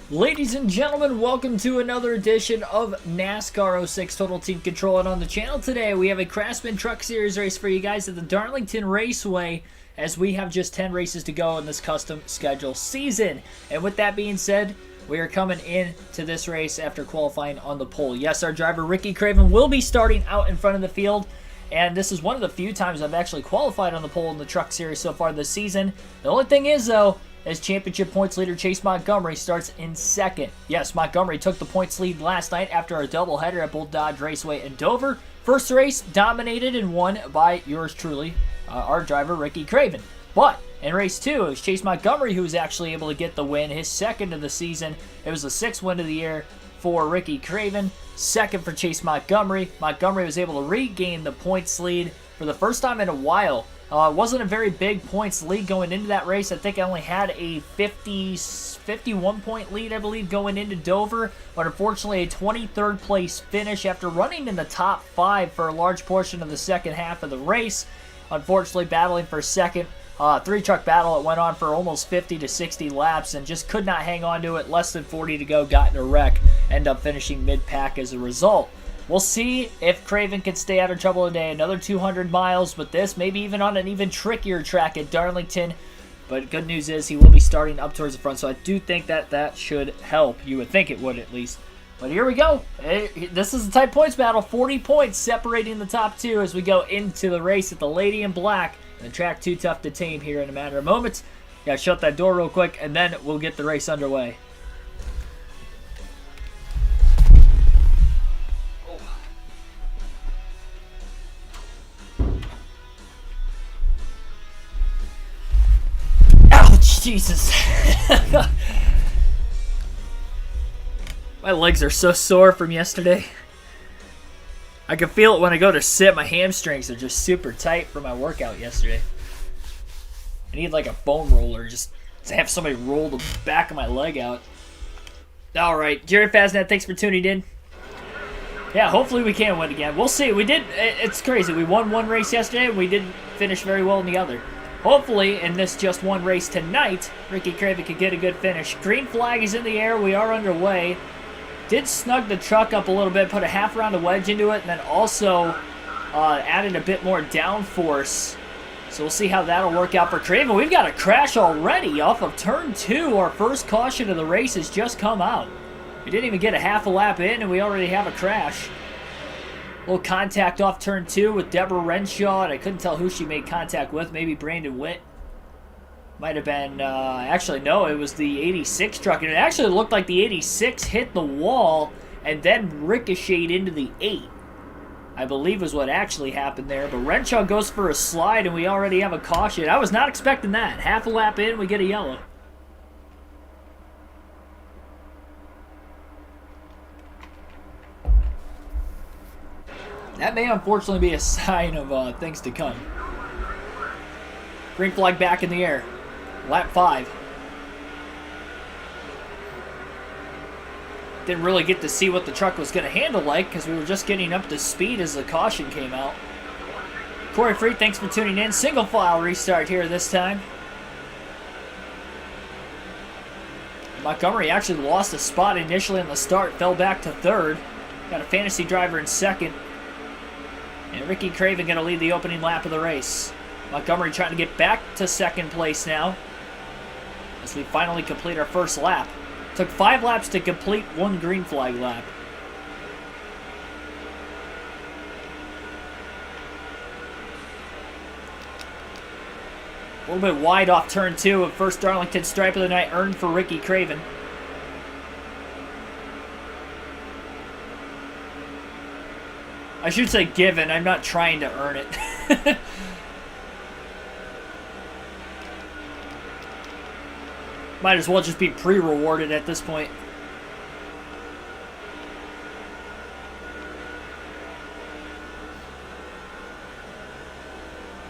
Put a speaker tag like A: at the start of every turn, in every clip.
A: Ladies and gentlemen, welcome to another edition of NASCAR 06 Total Team Control. And on the channel today, we have a Craftsman Truck Series race for you guys at the Darlington Raceway, as we have just 10 races to go in this custom schedule season. And with that being said, we are coming into this race after qualifying on the pole. Yes, our driver Ricky Craven will be starting out in front of the field. And this is one of the few times I've actually qualified on the pole in the Truck Series so far this season. The only thing is, though, as championship points leader Chase Montgomery starts in second. Yes, Montgomery took the points lead last night after a doubleheader at Bull Dodge Raceway in Dover. First race dominated and won by yours truly, our driver Ricky Craven. But in race 2, it was Chase Montgomery who was actually able to get the win, his second of the season. It was the 6th win of the year for Ricky Craven, second for Chase Montgomery. Montgomery was able to regain the points lead for the first time in a while. It wasn't a very big points lead going into that race. I think I only had a 51-point lead, I believe, going into Dover. But unfortunately, a 23rd place finish after running in the top 5 for a large portion of the second half of the race. Unfortunately, battling for second. 3-truck battle. It went on for almost 50 to 60 laps and just could not hang on to it. Less than 40 to go. Got in a wreck. End up finishing mid-pack as a result. We'll see if Craven can stay out of trouble today. Another 200 miles with this, maybe even on an even trickier track at Darlington. But good news is he will be starting up towards the front, so I do think that should help. You would think it would at least. But here we go. This is a tight points battle. 40 points separating the top 2 as we go into the race at the Lady in Black. And the track too tough to tame here in a matter of moments. Gotta shut that door real quick, and then we'll get the race underway. Jesus. My legs are so sore from yesterday. I can feel it when I go to sit. My hamstrings are just super tight from my workout yesterday. I need like a foam roller just to have somebody roll the back of my leg out. Alright, Jerry Faznet, thanks for tuning in. Yeah, hopefully we can win again. We'll see. We did. It's crazy. We won one race yesterday and we didn't finish very well in the other. Hopefully, in this just one race tonight, Ricky Craven could get a good finish. Green flag is in the air. We are underway. Did snug the truck up a little bit, put a half round of wedge into it, and then also added a bit more downforce. So we'll see how that'll work out for Craven. We've got a crash already off of turn 2. Our first caution of the race has just come out. We didn't even get a half a lap in, and we already have a crash. Little contact off turn 2 with Deborah Renshaw, and I couldn't tell who she made contact with. Maybe Brandon Witt. Might have been, actually, no, it was the 86 truck. And it actually looked like the 86 hit the wall and then ricocheted into the 8. I believe is what actually happened there. But Renshaw goes for a slide, and we already have a caution. I was not expecting that. Half a lap in, we get a yellow. That may unfortunately be a sign of things to come. Green flag back in the air. Lap 5. Didn't really get to see what the truck was going to handle like because we were just getting up to speed as the caution came out. Corey Free, thanks for tuning in. Single file restart here this time. Montgomery actually lost a spot initially in the start. Fell back to 3rd. Got a fantasy driver in 2nd. And Ricky Craven going to lead the opening lap of the race. Montgomery trying to get back to 2nd place now as we finally complete our first lap. Took 5 laps to complete 1 green flag lap. A little bit wide off turn 2 of first Darlington stripe of the night earned for Ricky Craven. I should say given. I'm not trying to earn it. Might as well just be pre-rewarded at this point.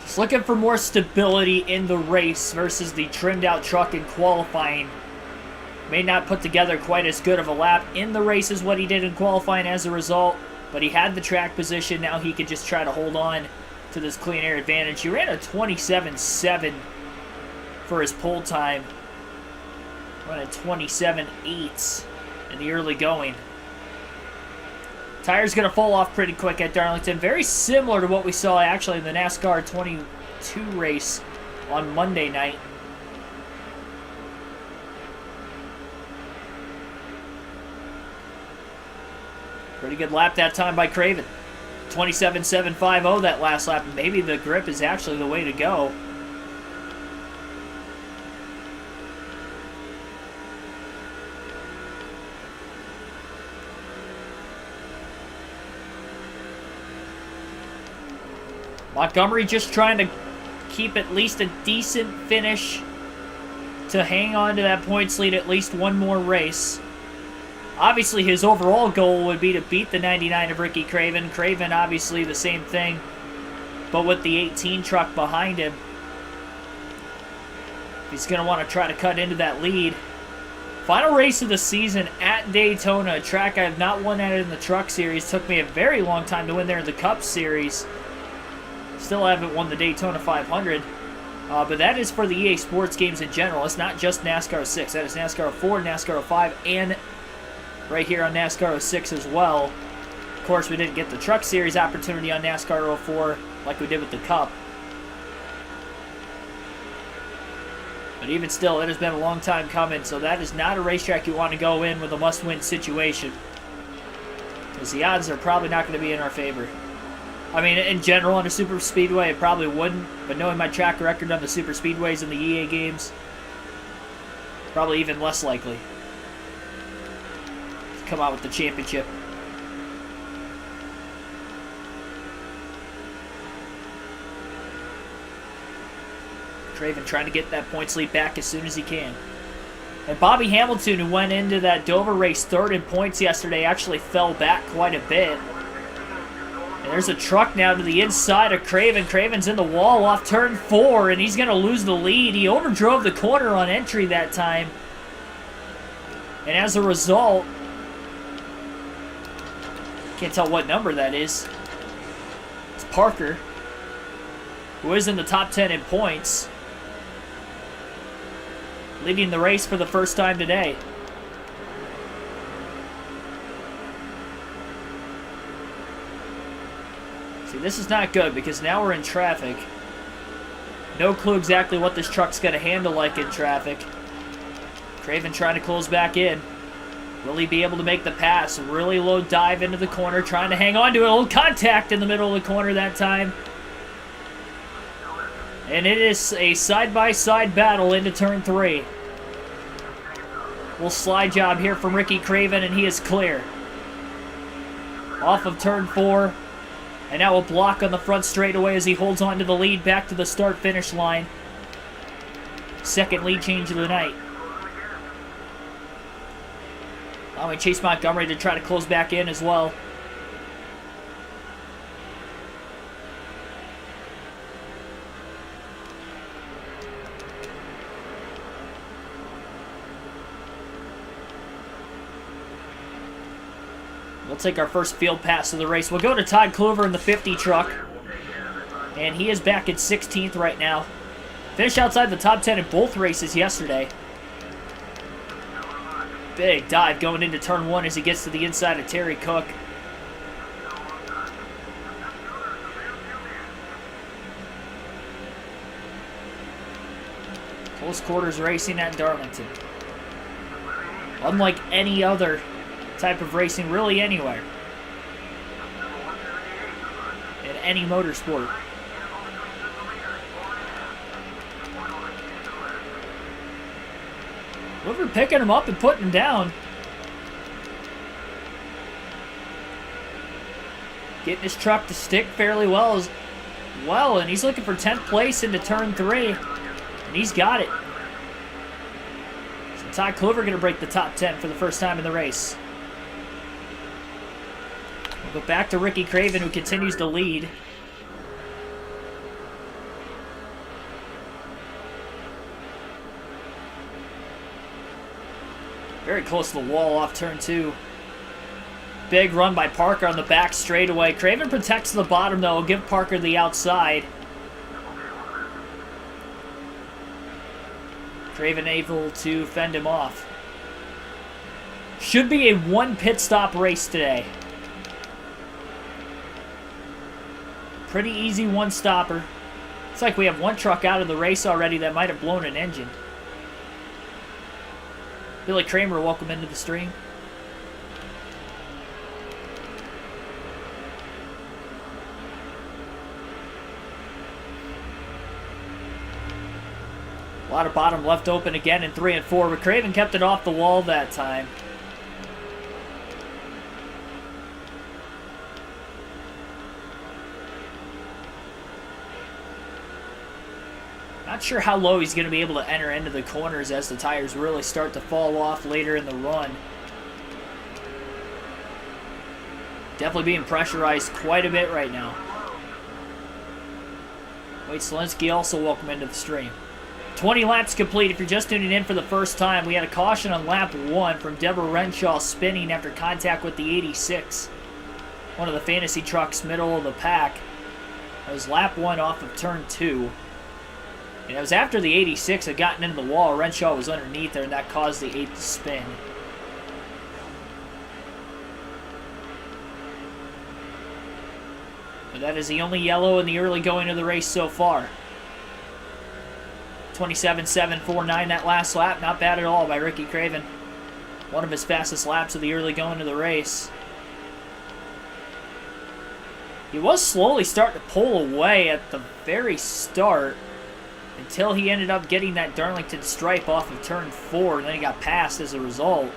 A: Just looking for more stability in the race versus the trimmed out truck in qualifying. May not put together quite as good of a lap in the race as what he did in qualifying as a result. But he had the track position. Now he could just try to hold on to this clean air advantage. He ran a 27.7 for his pole time. Running 27.8 in the early going. Tire's going to fall off pretty quick at Darlington. Very similar to what we saw actually in the NASCAR 22 race on Monday night. Pretty good lap that time by Craven. 27.750 that last lap. Maybe the grip is actually the way to go. Montgomery just trying to keep at least a decent finish to hang on to that points lead at least one more race. Obviously, his overall goal would be to beat the 99 of Ricky Craven. Craven, obviously, the same thing, but with the 18 truck behind him. He's going to want to try to cut into that lead. Final race of the season at Daytona, a track I have not won at in the Truck Series. Took me a very long time to win there in the Cup Series. Still haven't won the Daytona 500. But that is for the EA Sports games in general. It's not just NASCAR 06. That is NASCAR 04, NASCAR 05, and right here on NASCAR 06 as well. Of course, we didn't get the Truck Series opportunity on NASCAR 04 like we did with the Cup. But even still, it has been a long time coming, so that is not a racetrack you want to go in with a must-win situation, because the odds are probably not going to be in our favor. I mean, in general, on a super speedway, it probably wouldn't, but knowing my track record on the super speedways in the EA games, probably even less likely to come out with the championship. Craven trying to get that points lead back as soon as he can. And Bobby Hamilton, who went into that Dover race third in points yesterday, actually fell back quite a bit. And there's a truck now to the inside of Craven. Craven's in the wall off turn 4, and he's going to lose the lead. He overdrove the corner on entry that time. And as a result, can't tell what number that is. It's Parker, who is in the top 10 in points, leading the race for the first time today. See, this is not good because now we're in traffic. No clue exactly what this truck's going to handle like in traffic. Craven trying to close back in. Will he be able to make the pass? Really low dive into the corner, trying to hang on to it. A little contact in the middle of the corner that time. And it is a side-by-side battle into turn 3. Little slide job here from Ricky Craven, and he is clear. Off of turn 4. And now a block on the front straightaway as he holds on to the lead back to the start-finish line. Second lead change of the night. Allowing Chase Montgomery to try to close back in as well. We'll take our first field pass of the race. We'll go to Todd Kluver in the 50 truck. And he is back at 16th right now. Finished outside the top 10 in both races yesterday. Big dive going into turn 1 as he gets to the inside of Terry Cook. Close quarters racing at Darlington. Unlike any other type of racing really anywhere in any motorsport. Kluver picking him up and putting him down. Getting his truck to stick fairly well and he's looking for 10th place into turn 3, and he's got it. So Todd Kluver going to break the top 10 for the first time in the race. We'll go back to Ricky Craven, who continues to lead. Very close to the wall off turn 2. Big run by Parker on the back straightaway. Craven protects the bottom, though. Will give Parker the outside. Craven able to fend him off. Should be a one pit stop race today. Pretty easy one stopper. It's like we have one truck out of the race already that might have blown an engine. Billy Kramer, welcome into the stream. A lot of bottom left open again in 3 and 4, but Craven kept it off the wall that time. Not sure how low he's going to be able to enter into the corners as the tires really start to fall off later in the run. Definitely being pressurized quite a bit right now. Wade Selinsky also welcome into the stream. 20 laps complete. If you're just tuning in for the first time, we had a caution on lap 1 from Deborah Renshaw spinning after contact with the 86. One of the fantasy trucks, middle of the pack. That was lap 1 off of turn 2. And it was after the 86 had gotten into the wall. Renshaw was underneath there, and that caused the 8 to spin. But that is the only yellow in the early going of the race so far. 27.749 that last lap. Not bad at all by Ricky Craven. One of his fastest laps of the early going of the race. He was slowly starting to pull away at the very start until he ended up getting that Darlington stripe off of turn 4, and then he got passed as a result.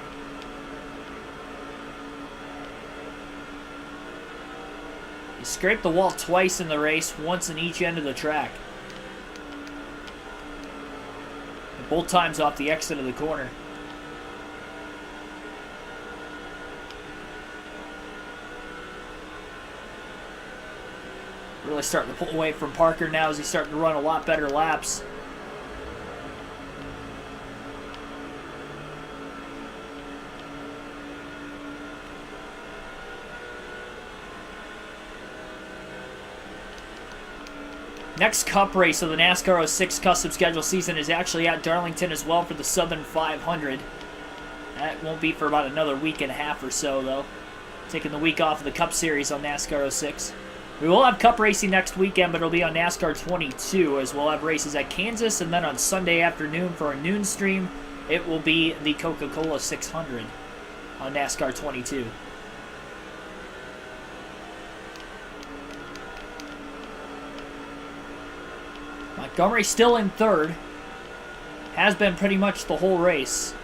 A: He scraped the wall twice in the race, once in each end of the track. Both times off the exit of the corner. Really starting to pull away from Parker now as he's starting to run a lot better laps. Next Cup race of the NASCAR 06 Custom Schedule season is actually at Darlington as well for the Southern 500. That won't be for about another week and a half or so, though. Taking the week off of the Cup Series on NASCAR 06. We will have Cup racing next weekend, but it'll be on NASCAR 22, as we'll have races at Kansas, and then on Sunday afternoon for a noon stream, it will be the Coca-Cola 600 on NASCAR 22. Montgomery still in third. Has been pretty much the whole race.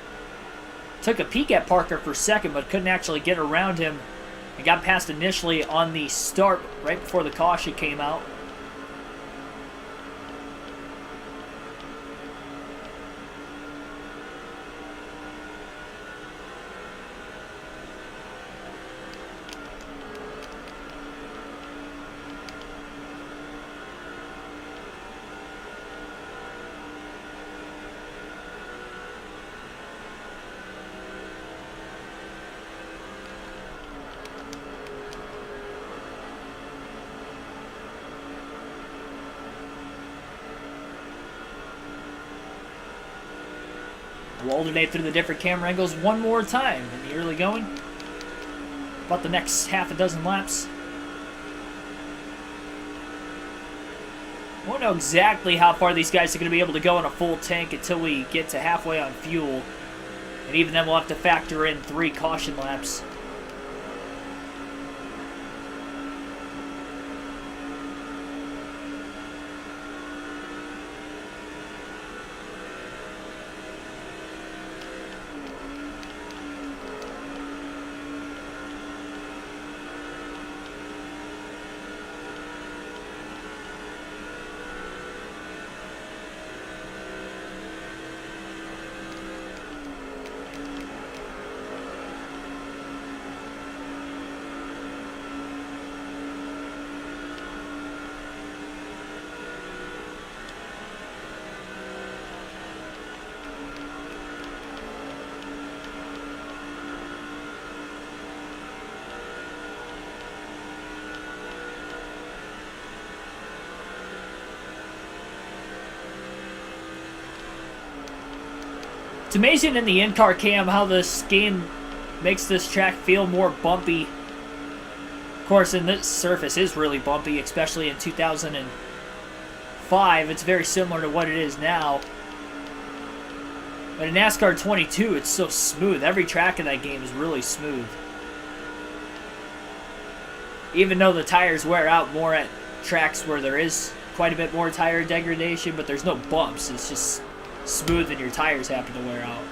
A: Took a peek at Parker for second, but couldn't actually get around him. And got past initially on the start right before the caution came out. We'll alternate through the different camera angles one more time in the early going. About the next half a dozen laps. Won't know exactly how far these guys are going to be able to go in a full tank until we get to halfway on fuel. And even then we'll have to factor in 3 caution laps. It's amazing in the in-car cam how this game makes this track feel more bumpy. Of course, and this surface is really bumpy, especially in 2005. It's very similar to what it is now. But in NASCAR 22, it's so smooth. Every track in that game is really smooth. Even though the tires wear out more at tracks where there is quite a bit more tire degradation, but there's no bumps. It's just smooth and your tires happen to wear out.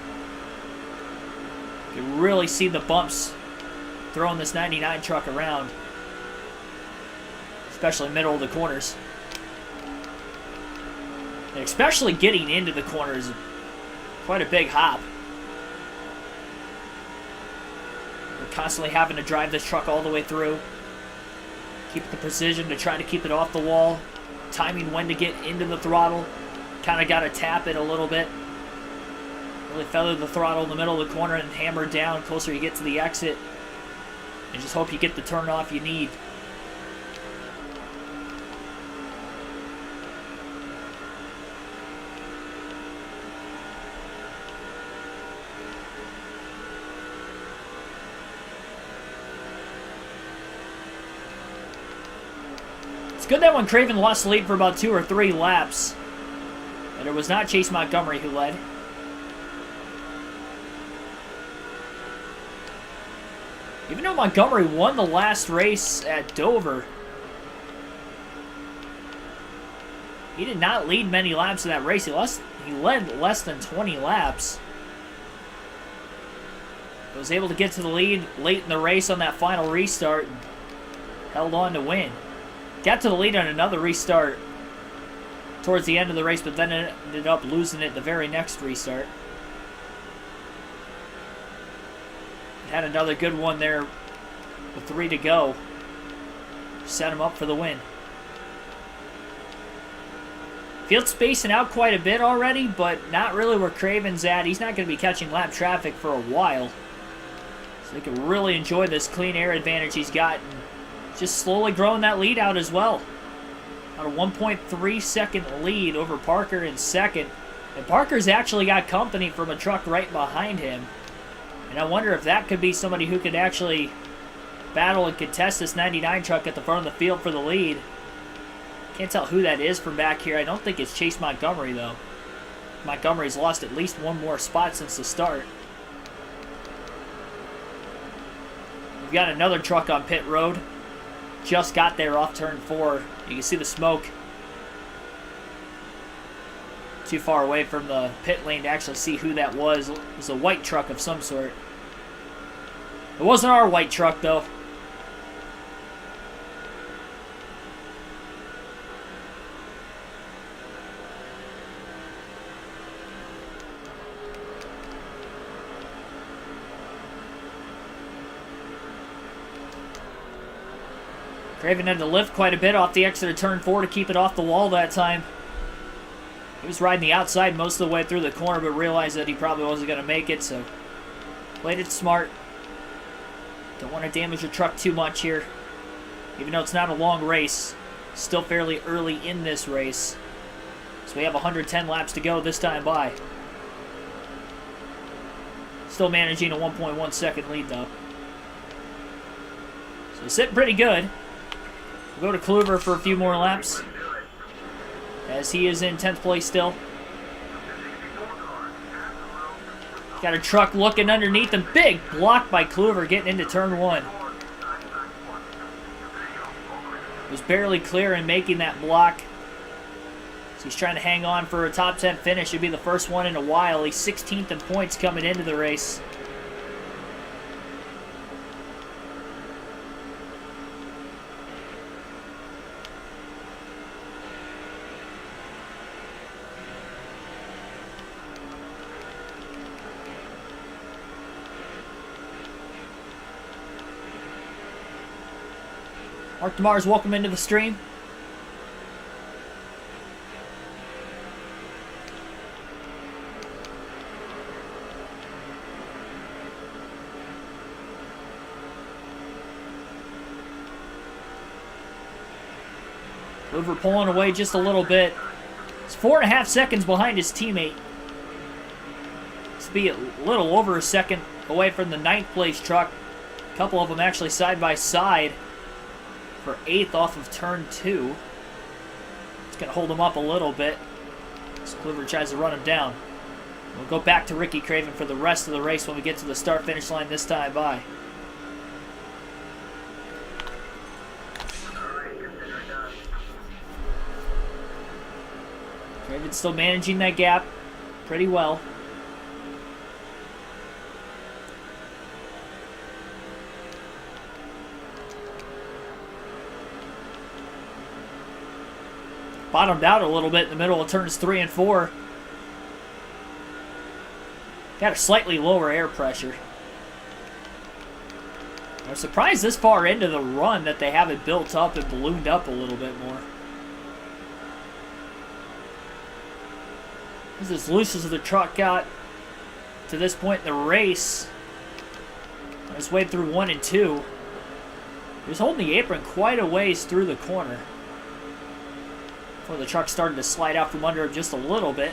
A: You can really see the bumps throwing this 99 truck around, especially middle of the corners. And especially getting into the corners, quite a big hop. We're constantly having to drive this truck all the way through. Keep the precision to try to keep it off the wall. Timing when to get into the throttle. Kind of got to tap it a little bit. Really feather the throttle in the middle of the corner and hammer down closer you get to the exit. And just hope you get the turn off you need. It's good that when Craven lost the lead for about 2 or 3 laps, that it was not Chase Montgomery who led. Even though Montgomery won the last race at Dover, he did not lead many laps in that race. He led less than 20 laps. He was able to get to the lead late in the race on that final restart and held on to win. Got to the lead on another restart towards the end of the race, but then ended up losing it the very next restart. Had another good one there with 3 to go. Set him up for the win. Field spacing out quite a bit already, but not really where Craven's at. He's not going to be catching lap traffic for a while. So they can really enjoy this clean air advantage he's got. And just slowly growing that lead out as well. On a 1.3 second lead over Parker in second. And Parker's actually got company from a truck right behind him. And I wonder if that could be somebody who could actually battle and contest this 99 truck at the front of the field for the lead. Can't tell who that is from back here. I don't think it's Chase Montgomery, though. Montgomery's lost at least one more spot since the start. We've got another truck on pit road. Just got there off turn 4. You can see the smoke. Too far away from the pit lane to actually see who that was. It was a white truck of some sort. It wasn't our white truck, though. Craven had to lift quite a bit off the exit of turn 4 to keep it off the wall that time. He was riding the outside most of the way through the corner, but realized that he probably wasn't going to make it, so played it smart. Don't want to damage the truck too much here. Even though it's not a long race, still fairly early in this race. So we have 110 laps to go this time by. Still managing a 1.1 second lead, though. So sitting pretty good. We'll go to Kluver for a few more laps, as he is in 10th place still. Got a truck looking underneath him. Big block by Kluver getting into turn 1. Was barely clear in making that block. So he's trying to hang on for a top 10 finish. Should be the first one in a while. He's 16th in points coming into the race. Mark DeMars, welcome into the stream. Kluver pulling away just a little bit. He's 4.5 seconds behind his teammate. to be a little over a second away from the 9th place truck. A couple of them actually side by side for 8th off of turn 2. It's going to hold him up a little bit as Kluver tries to run him down. We'll go back to Ricky Craven for the rest of the race when we get to the start-finish line this time by. Craven's still managing that gap pretty well. Bottomed out a little bit in the middle of turns 3 and 4. Got a slightly lower air pressure. I'm surprised this far into the run that they haven't built up and ballooned up a little bit more. This is as loose as the truck got to this point in the race. On his way through 1 and 2. He was holding the apron quite a ways through the corner before the truck started to slide out from under him just a little bit.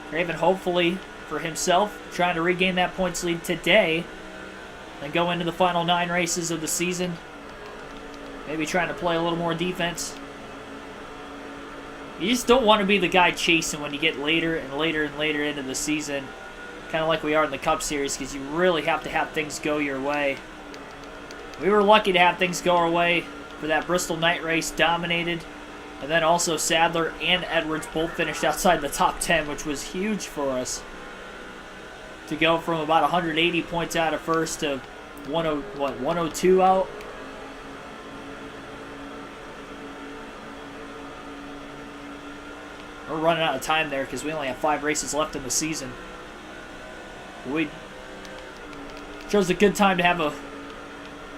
A: Craven, hopefully for himself, trying to regain that points lead today and go into the final 9 races of the season. Maybe trying to play a little more defense. You just don't want to be the guy chasing when you get later and later and later into the season. Kind of like we are in the Cup Series, because you really have to have things go your way. We were lucky to have things go our way for that Bristol night race, dominated. And then also Sadler and Edwards both finished outside the top 10, which was huge for us. To go from about 180 points out of first to 102 out. We're running out of time there because we only have 5 races left in the season. We chose a good time to have a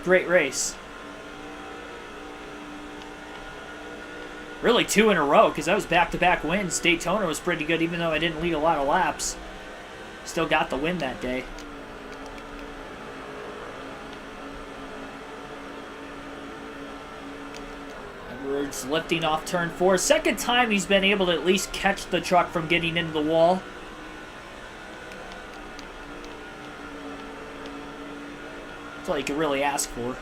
A: great race. Really 2 in a row, because that was back-to-back wins. Daytona was pretty good, even though I didn't lead a lot of laps. Still got the win that day. Edwards lifting off turn 4. Second time he's been able to at least catch the truck from getting into the wall. That's all you can really ask for.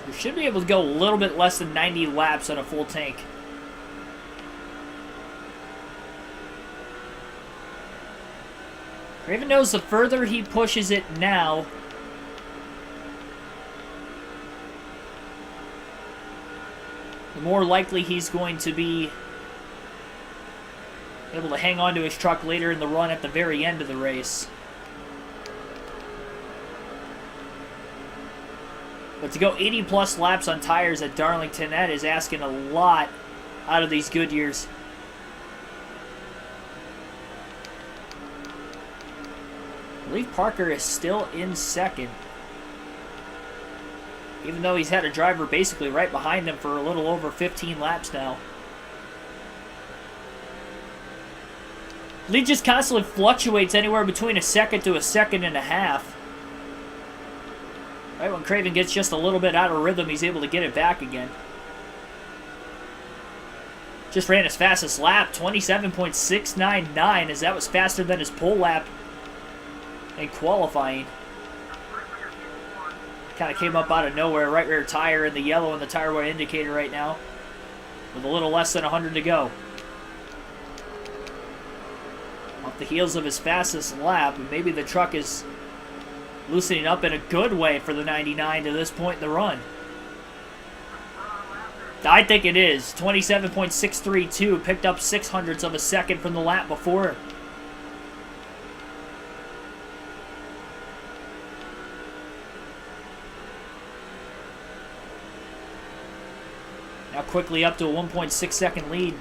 A: We should be able to go a little bit less than 90 laps on a full tank. Craven knows the further he pushes it now, the more likely he's going to be able to hang on to his truck later in the run at the very end of the race. But to go 80 plus laps on tires at Darlington, that is asking a lot out of these Goodyears. I believe Parker is still in second, even though he's had a driver basically right behind him for a little over 15 laps now. Lead just constantly fluctuates anywhere between a second to a second and a half. Right when Craven gets just a little bit out of rhythm, he's able to get it back again. Just ran his fastest lap, 27.699, as that was faster than his pole lap in qualifying. Kind of came up out of nowhere, right rear tire in the yellow and the tire wear indicator right now, with a little less than 100 to go. Off the heels of his fastest lap, and maybe the truck is loosening up in a good way for the 99 to this point in the run. I think it is. 27.632, picked up 0.06 of a second from the lap before. Now quickly up to a 1.6 second lead.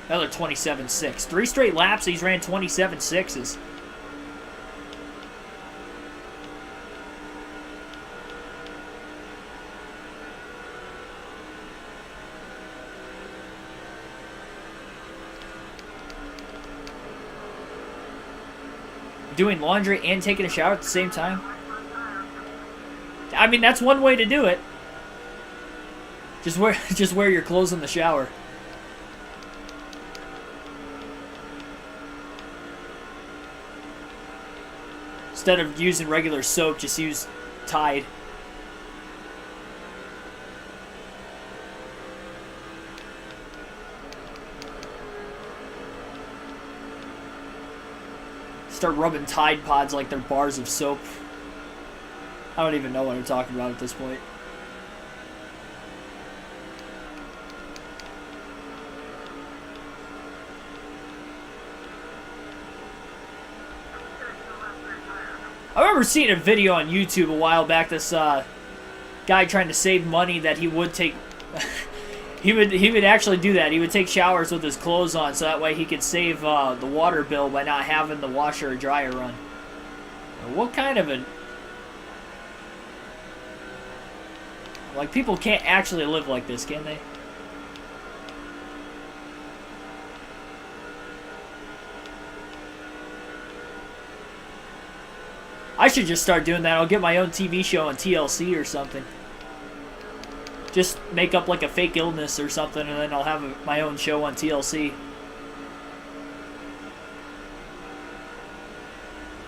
A: Another 27.6. 3 straight laps, he's ran 27.6s. Doing laundry and taking a shower at the same time. I mean, that's one way to do it. Just wear your clothes in the shower. Instead of using regular soap, just use Tide. Start rubbing Tide Pods like they're bars of soap. I don't even know what I'm talking about at this point. I remember seeing a video on YouTube a while back. This guy trying to save money that he would take. He would actually do that. He would take showers with his clothes on, so that way he could save the water bill by not having the washer or dryer run. What kind of a... Like, people can't actually live like this, can they? I should just start doing that. I'll get my own TV show on TLC or something. Just make up like a fake illness or something, and then I'll have my own show on TLC.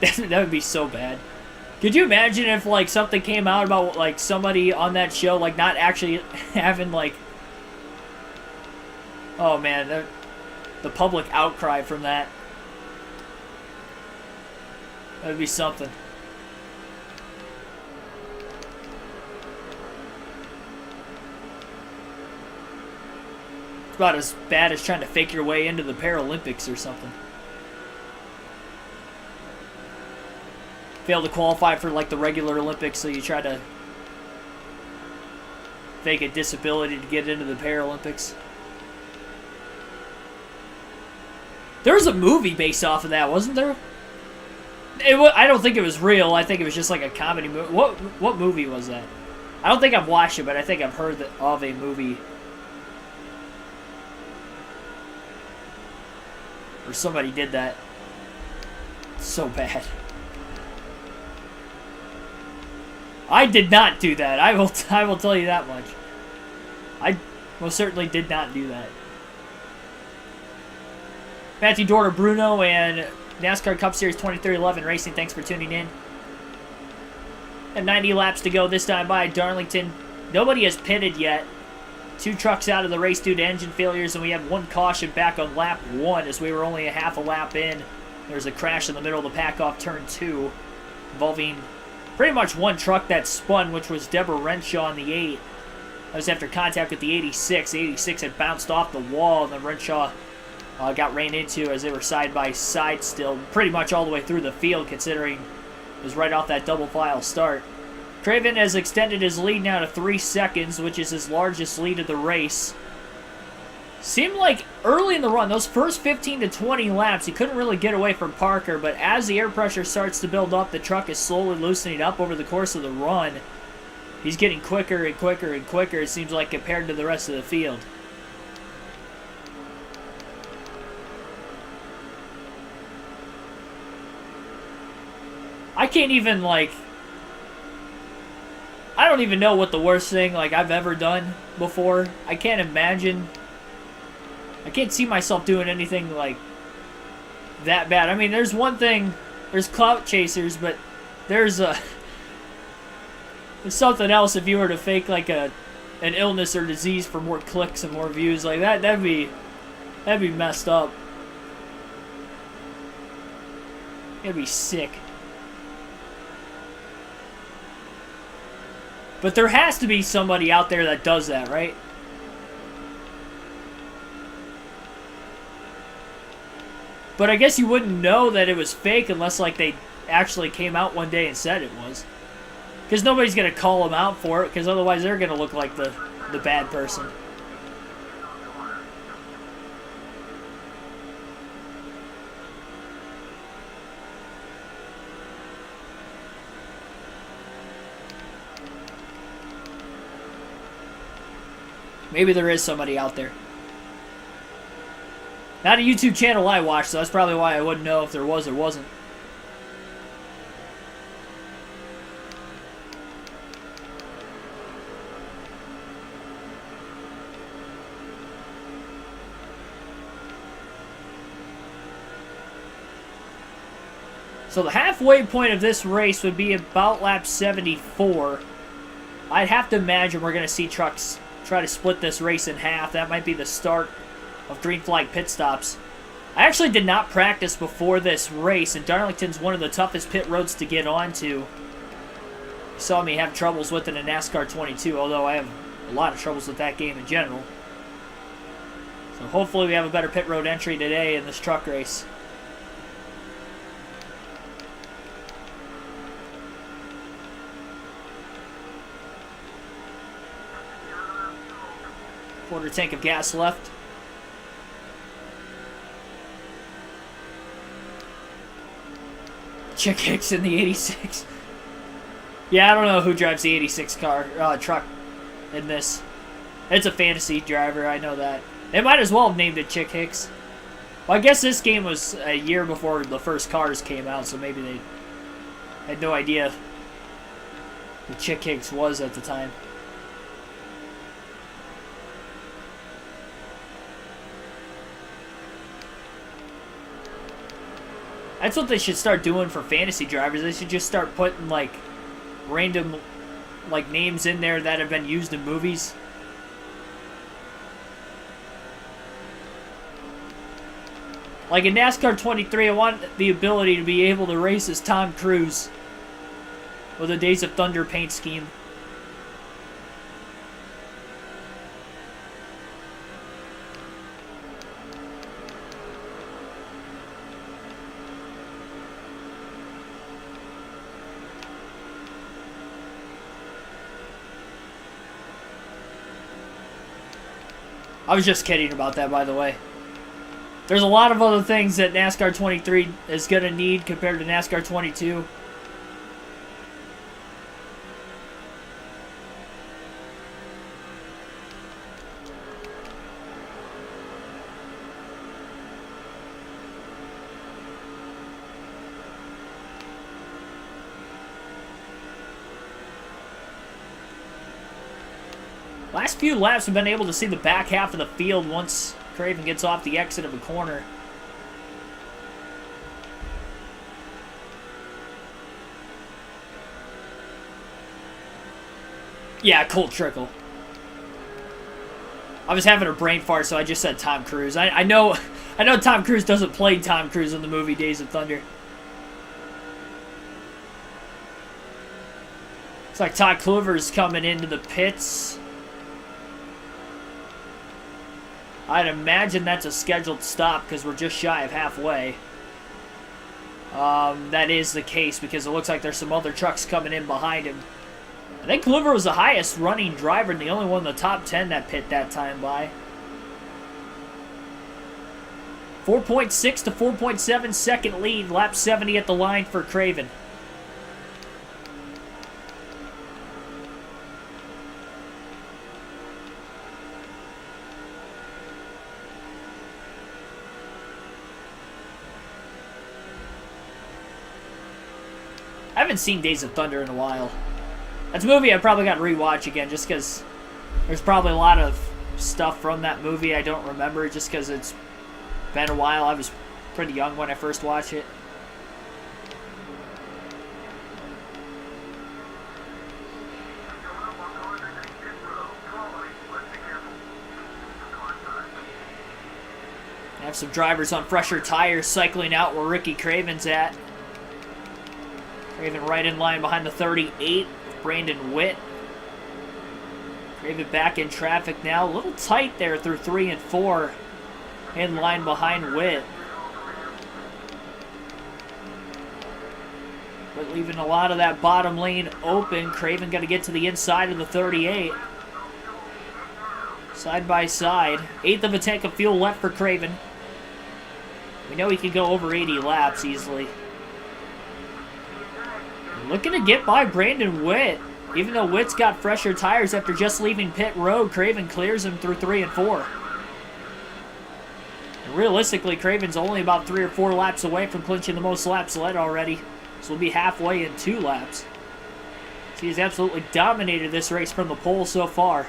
A: That would be so bad. Could you imagine if like something came out about like somebody on that show like not actually having like... Oh man, the public outcry from that. That would be something. About as bad as trying to fake your way into the Paralympics or something. Fail to qualify for like the regular Olympics, so you try to fake a disability to get into the Paralympics. There was a movie based off of that, wasn't there? I don't think it was real. I think it was just like a comedy movie. What movie was that? I don't think I've watched it, but I think I've heard of a movie. Or somebody did that. So bad. I did not do that. I will tell you that much. I most certainly did not do that. Matthew Dorter Bruno and NASCAR Cup Series 2311 Racing, thanks for tuning in. And 90 laps to go this time by Darlington. Nobody has pitted yet. 2 trucks out of the race due to engine failures, and we have 1 caution back on lap 1 as we were only a half a lap in. There's a crash in the middle of the pack off turn 2 involving pretty much 1 truck that spun, which was Deborah Renshaw in the 8. That was after contact with the 86. The 86 had bounced off the wall, and then Renshaw got ran into as they were side by side still, pretty much all the way through the field, considering it was right off that double file start. Craven has extended his lead now to 3 seconds, which is his largest lead of the race. Seemed like early in the run, those first 15 to 20 laps, he couldn't really get away from Parker, but as the air pressure starts to build up, the truck is slowly loosening up over the course of the run. He's getting quicker and quicker and quicker, it seems like, compared to the rest of the field. I can't even, like... I don't even know what the worst thing, like, I've ever done before. I can't imagine... I can't see myself doing anything, like, that bad. I mean, there's one thing... There's clout chasers, but there's something else if you were to fake, like, an illness or disease for more clicks and more views. Like, that'd be messed up. It'd be sick. But there has to be somebody out there that does that, right? But I guess you wouldn't know that it was fake unless, like, they actually came out one day and said it was. Because nobody's going to call them out for it, because otherwise they're going to look like the bad person. Maybe there is somebody out there. Not a YouTube channel I watch, so that's probably why I wouldn't know if there was or wasn't. So the halfway point of this race would be about lap 74. I'd have to imagine we're going to see trucks try to split this race in half. That might be the start of green flag pit stops. I actually did not practice before this race, and Darlington's one of the toughest pit roads to get onto. You saw me have troubles with it in NASCAR 22, although I have a lot of troubles with that game in general. So hopefully we have a better pit road entry today in this truck race. Quarter tank of gas left. Chick Hicks in the 86. Yeah, I don't know who drives the 86 truck in this. It's a fantasy driver, I know that. They might as well have named it Chick Hicks. Well, I guess this game was a year before the first cars came out, so maybe they had no idea who Chick Hicks was at the time. That's what they should start doing for fantasy drivers. They should just start putting, like, random, like, names in there that have been used in movies. Like in NASCAR 23, I want the ability to be able to race as Tom Cruise with a Days of Thunder paint scheme. I was just kidding about that, by the way. There's a lot of other things that NASCAR 23 is going to need compared to NASCAR 22. Last few laps, we've been able to see the back half of the field once Craven gets off the exit of a corner. Yeah, Colt Trickle. I was having a brain fart, so I just said Tom Cruise. I know Tom Cruise doesn't play Tom Cruise in the movie Days of Thunder. Looks like Todd Kluver's coming into the pits. I'd imagine that's a scheduled stop because we're just shy of halfway. That is the case because it looks like there's some other trucks coming in behind him. I think Kluver was the highest running driver and the only one in the top 10 that pit that time by. 4.6 to 4.7 second lead, lap 70 at the line for Craven. I haven't seen Days of Thunder in a while. That's a movie I probably got to rewatch again just because there's probably a lot of stuff from that movie I don't remember just because it's been a while. I was pretty young when I first watched it. I have some drivers on fresher tires cycling out where Ricky Craven's at. Craven right in line behind the 38 with Brandon Witt. Craven back in traffic now. A little tight there through 3 and 4. In line behind Witt. But leaving a lot of that bottom lane open. Craven got to get to the inside of the 38. Side by side. 1/8 of a tank of fuel left for Craven. We know he can go over 80 laps easily. Looking to get by Brandon Witt. Even though Witt's got fresher tires after just leaving pit road, Craven clears him through 3 and 4. And realistically, Craven's only about 3 or 4 laps away from clinching the most laps led already. So we'll be halfway in 2 laps. So he's absolutely dominated this race from the pole so far.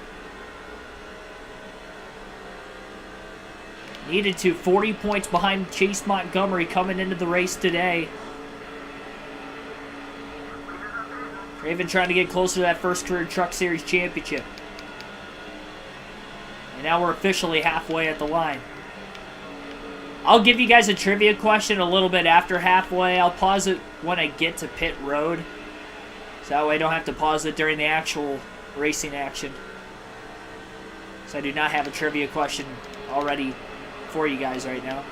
A: Needed to 40 points behind Chase Montgomery coming into the race today. Craven trying to get closer to that first career Truck Series championship. And now we're officially halfway at the line. I'll give you guys a trivia question a little bit after halfway. I'll pause it when I get to pit road. So that way I don't have to pause it during the actual racing action. So I do not have a trivia question already for you guys right now.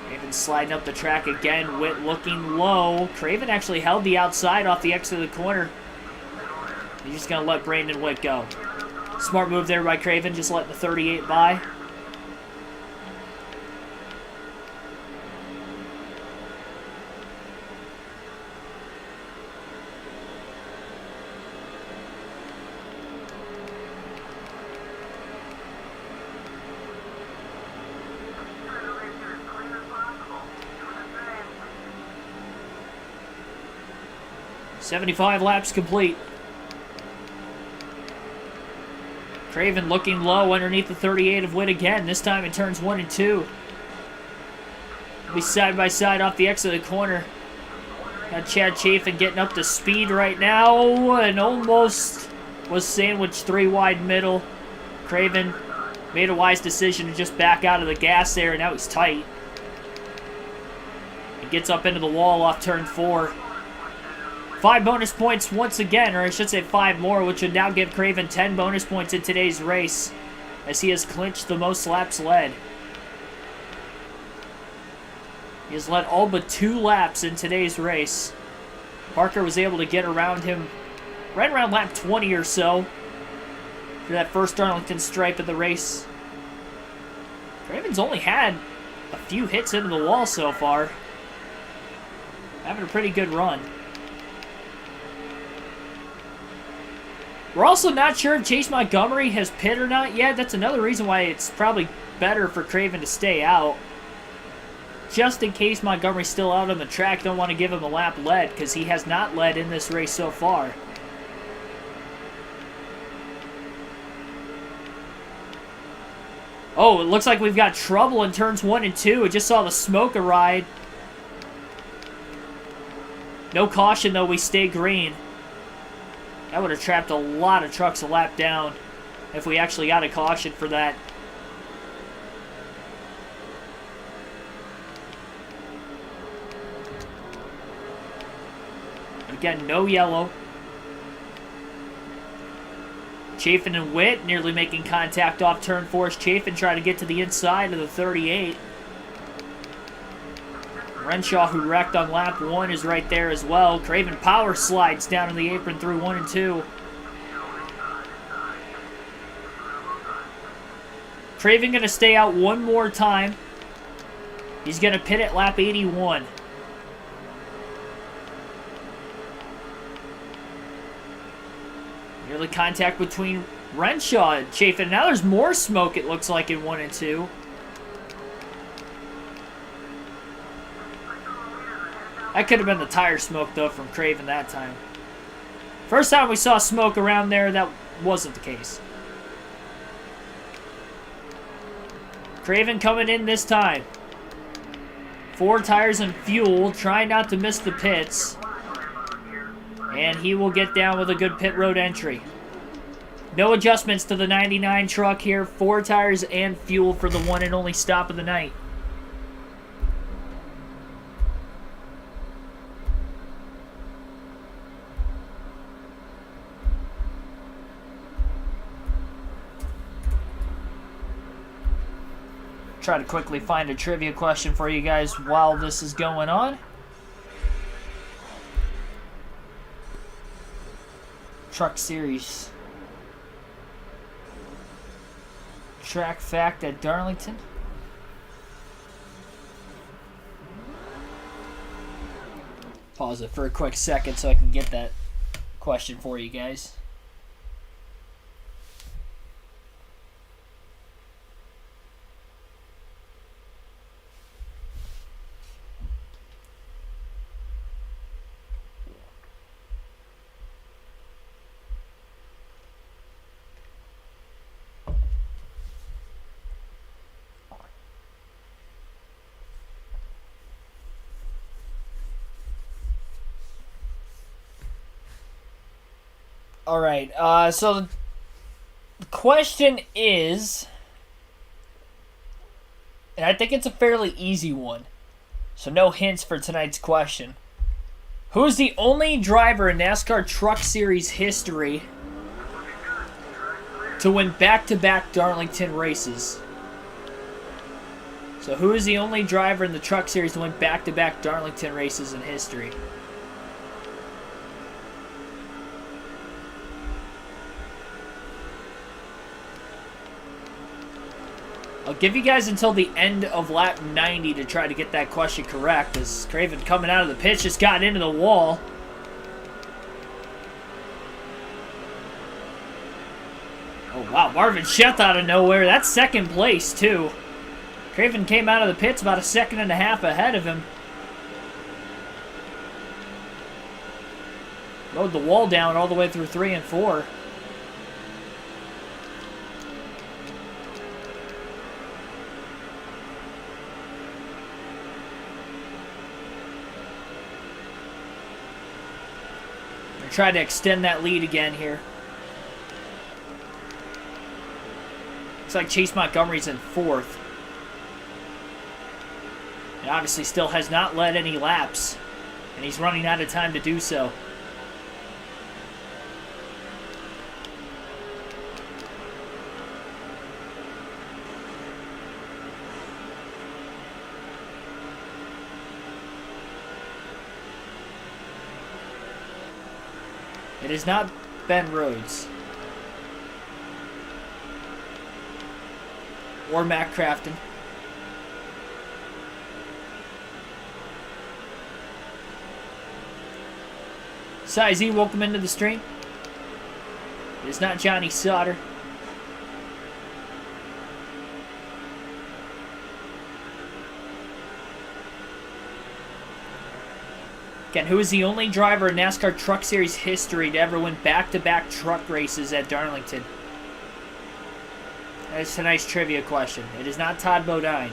A: Craven sliding up the track again. Witt looking low. Craven actually held the outside off the exit of the corner. He's just going to let Brandon Witt go. Smart move there by Craven, just letting the 38 by. .75 laps complete. Craven looking low underneath the 38 of Witt again. This time in turns 1 and 2. We'll be side by side off the exit of the corner. Got Chad Chafin getting up to speed right now and almost was sandwiched 3 wide middle. Craven made a wise decision to just back out of the gas there, and now he's tight. He gets up into the wall off turn 4. 5 bonus points once again, or I should say 5 more, which would now give Craven 10 bonus points in today's race, as he has clinched the most laps led. He has led all but 2 laps in today's race. Parker was able to get around him right around lap 20 or so for that first Darlington stripe of the race. Craven's only had a few hits into the wall so far. Having a pretty good run. We're also not sure if Chase Montgomery has pit or not yet. That's another reason why it's probably better for Craven to stay out. Just in case Montgomery's still out on the track, don't want to give him a lap led, because he has not led in this race so far. Oh, it looks like we've got trouble in turns 1 and 2. I just saw the smoke ride. No caution, though. We stay green. That would have trapped a lot of trucks a lap down if we actually got a caution for that. Again, no yellow. Chafin and Witt nearly making contact off turn 4 as Chafin trying to get to the inside of the 38. Renshaw, who wrecked on lap 1, is right there as well. Craven power slides down in the apron through 1 and 2. Craven going to stay out one more time. He's going to pit at lap 81. Nearly contact between Renshaw and Chafin. Now there's more smoke, it looks like, in 1 and 2. That could have been the tire smoke, though, from Craven that time. First time we saw smoke around there, that wasn't the case. Craven coming in this time. 4 tires and fuel, trying not to miss the pits. And he will get down with a good pit road entry. No adjustments to the 99 truck here. 4 tires and fuel for the one and only stop of the night. Try to quickly find a trivia question for you guys while this is going on. Truck Series. Track fact at Darlington. Pause it for a quick second so I can get that question for you guys. All right, so the question is, and I think it's a fairly easy one, so no hints for tonight's question. Who is the only driver in NASCAR Truck Series history to win back-to-back Darlington races? So who is the only driver in the Truck Series to win back-to-back Darlington races in history? I'll give you guys until the end of lap 90 to try to get that question correct, as Craven coming out of the pits just got into the wall. Oh wow, Marvin Sheth out of nowhere. That's second place too. Craven came out of the pits about a second and a half ahead of him. Rode the wall down all the way through 3 and 4. Try to extend that lead again here. Looks like Chase Montgomery's in 4th. And obviously still has not led any laps. And he's running out of time to do so. It is not Ben Rhodes. Or Matt Crafton. Sizey, welcome into the stream. It is not Johnny Sauter. Again, who is the only driver in NASCAR Truck Series history to ever win back-to-back truck races at Darlington? That's tonight's trivia question. It is not Todd Bodine.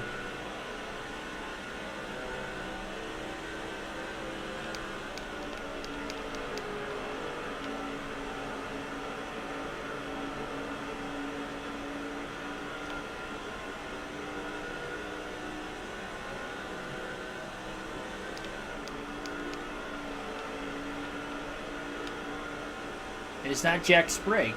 A: It is not Jack Sprague.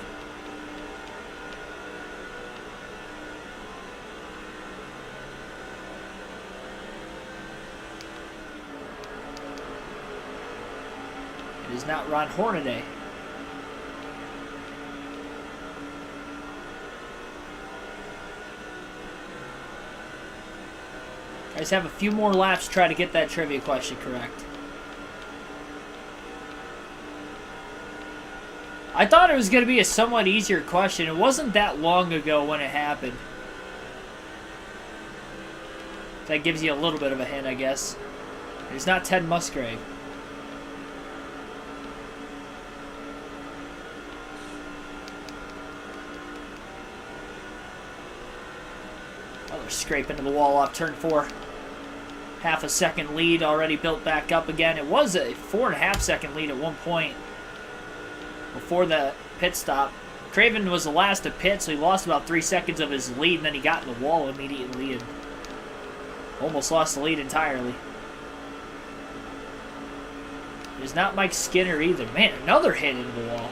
A: It is not Ron Hornaday. Guys, have a few more laps to try to get that trivia question correct. I thought it was going to be a somewhat easier question. It wasn't that long ago when it happened. That gives you a little bit of a hint, I guess. It's not Ted Musgrave. Oh, they're scraping to the wall off turn 4. Half a second lead already built back up again. It was a 4.5 second lead at one point before the pit stop. Craven was the last to pit, so he lost about 3 seconds of his lead, and then he got in the wall immediately and almost lost the lead entirely. It is not Mike Skinner either. Man, another hit into the wall.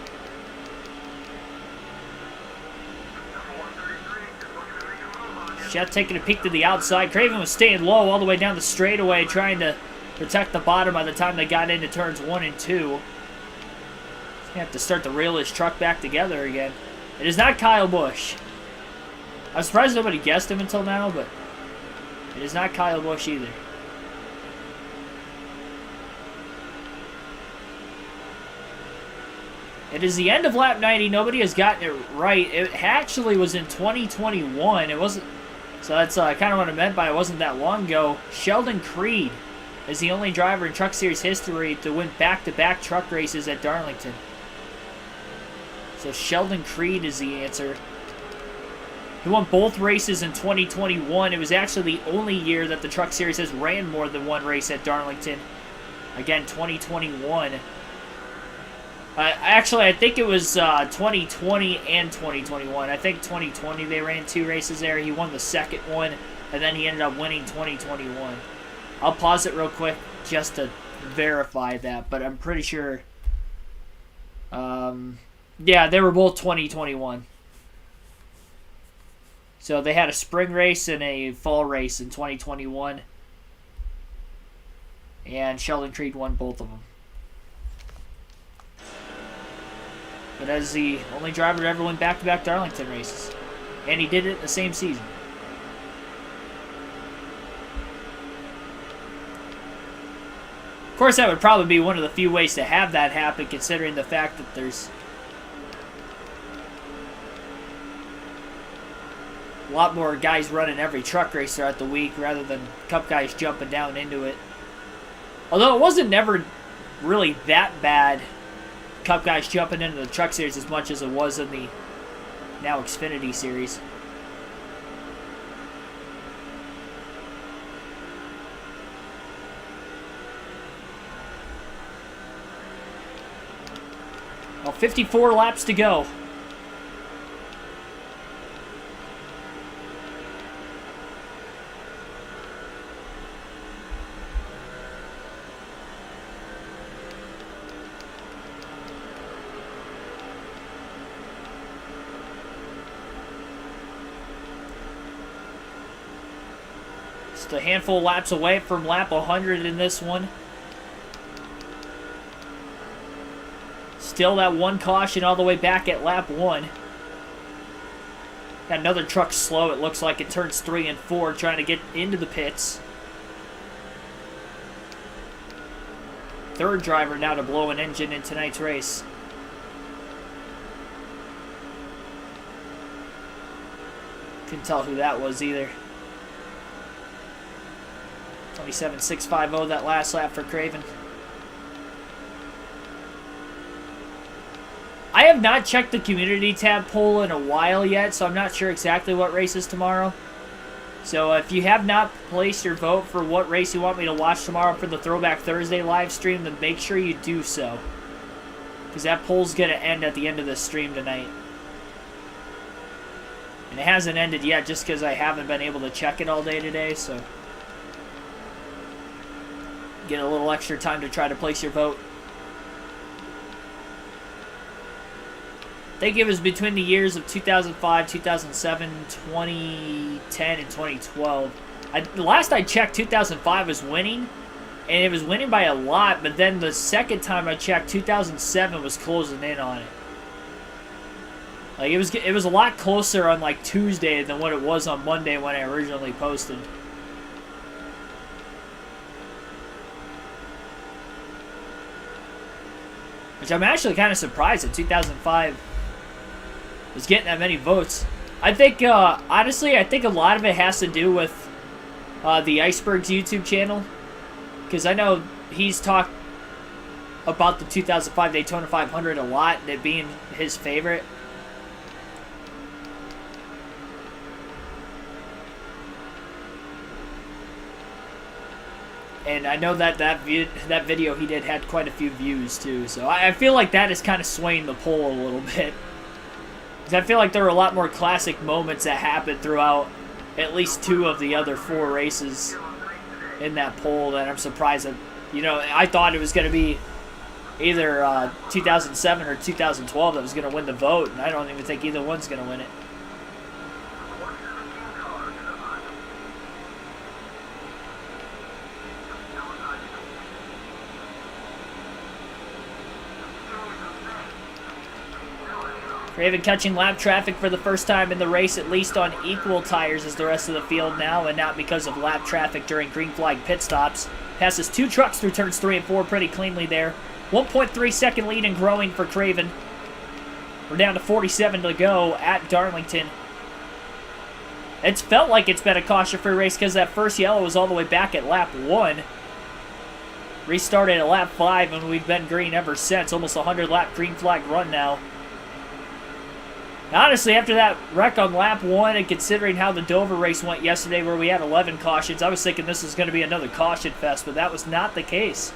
A: Chet taking a peek to the outside. Craven was staying low all the way down the straightaway, trying to protect the bottom by the time they got into turns 1 and 2. He's going to have to start to reel his truck back together again. It is not Kyle Busch. I'm surprised nobody guessed him until now, but it is not Kyle Busch either. It is the end of lap 90. Nobody has gotten it right. It actually was in 2021. It wasn't. So that's kind of what I meant by it wasn't that long ago. Sheldon Creed is the only driver in Truck Series history to win back-to-back truck races at Darlington. So Sheldon Creed is the answer. He won both races in 2021. It was actually the only year that the Truck Series has ran more than one race at Darlington. Again, 2021. Actually, I think it was 2020 and 2021. I think 2020 they ran 2 races there. He won the second one, and then he ended up winning 2021. I'll pause it real quick just to verify that, but I'm pretty sure. Yeah, they were both 2021. So they had a spring race and a fall race in 2021. And Sheldon Creed won both of them. But as the only driver to ever win back-to-back Darlington races. And he did it in the same season. Of course, that would probably be one of the few ways to have that happen, considering the fact that there's a lot more guys running every truck race throughout the week rather than Cup guys jumping down into it. Although it wasn't never really that bad, Cup guys jumping into the Truck Series as much as it was in the now Xfinity Series. Well, 54 laps to go. Just a handful of laps away from lap 100 in this one. Still that one caution all the way back at lap 1. Got another truck slow, it looks like, in turns 3 and 4, trying to get into the pits. Third driver now to blow an engine in tonight's race. Couldn't tell who that was either. 27.650 that last lap for Craven. I have not checked the community tab poll in a while yet, so I'm not sure exactly what race is tomorrow. So if you have not placed your vote for what race you want me to watch tomorrow for the Throwback Thursday live stream, then make sure you do so. Because that poll's going to end at the end of this stream tonight. And it hasn't ended yet just because I haven't been able to check it all day today, so get a little extra time to try to place your vote. I think it was between the years of 2005, 2007, 2010, and 2012. The last I checked, 2005 was winning, and it was winning by a lot, but then the second time I checked, 2007 was closing in on it. Like, it was a lot closer on, like, Tuesday than what it was on Monday when I originally posted. Which I'm actually kind of surprised that 2005 was getting that many votes. I think, honestly, I think a lot of it has to do with the Iceberg's YouTube channel. Because I know he's talked about the 2005 Daytona 500 a lot, and it being his favorite. And I know that that video he did had quite a few views, too. So I feel like that is kind of swaying the poll a little bit. Because I feel like there were a lot more classic moments that happened throughout at least 2 of the other 4 races in that poll that I'm surprised that, you know, I thought it was going to be either 2007 or 2012 that was going to win the vote, and I don't even think either one's going to win it. Craven catching lap traffic for the first time in the race, at least on equal tires as the rest of the field now, and not because of lap traffic during green flag pit stops. Passes 2 trucks through turns 3 and 4 pretty cleanly there. 1.3 second lead and growing for Craven. We're down to 47 to go at Darlington. It's felt like it's been a caution-free race because that first yellow was all the way back at lap 1. Restarted at lap 5, and we've been green ever since. Almost a 100-lap green flag run now. Honestly, after that wreck on lap 1, and considering how the Dover race went yesterday where we had 11 cautions, I was thinking this was going to be another caution fest, but that was not the case.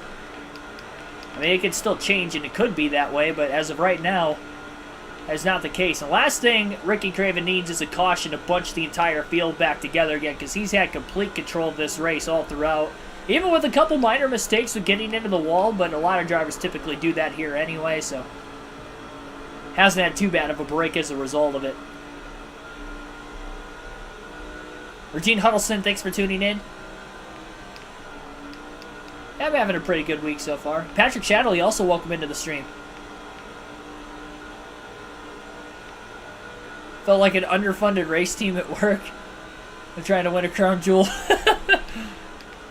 A: I mean, it could still change, and it could be that way, but as of right now, that's not the case. And last thing Ricky Craven needs is a caution to bunch the entire field back together again, because he's had complete control of this race all throughout. Even with a couple minor mistakes with getting into the wall, but a lot of drivers typically do that here anyway, so hasn't had too bad of a break as a result of it. Regine Huddleston, thanks for tuning in. Yeah, I'm having a pretty good week so far. Patrick Shadley, also welcome into the stream. Felt like an underfunded race team at work. I'm trying to win a crown jewel.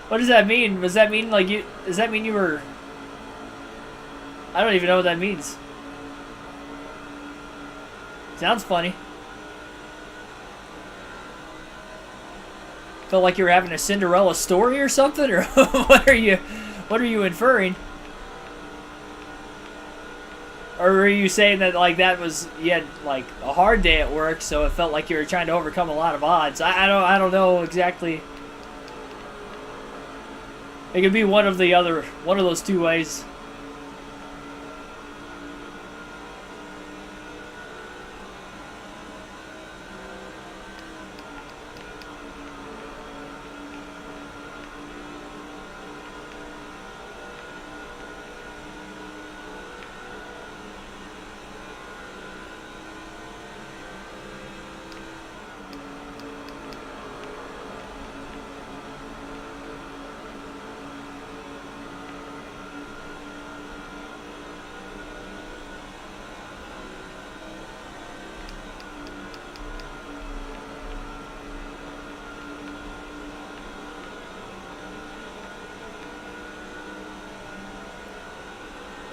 A: What does that mean? Does that mean like you? Does that mean you were? I don't even know what that means. Sounds funny. Felt like you were having a Cinderella story or something, or what are you inferring? Or were you saying that like that was you had like a hard day at work, so it felt like you were trying to overcome a lot of odds? I don't know exactly. It could be one of those two ways.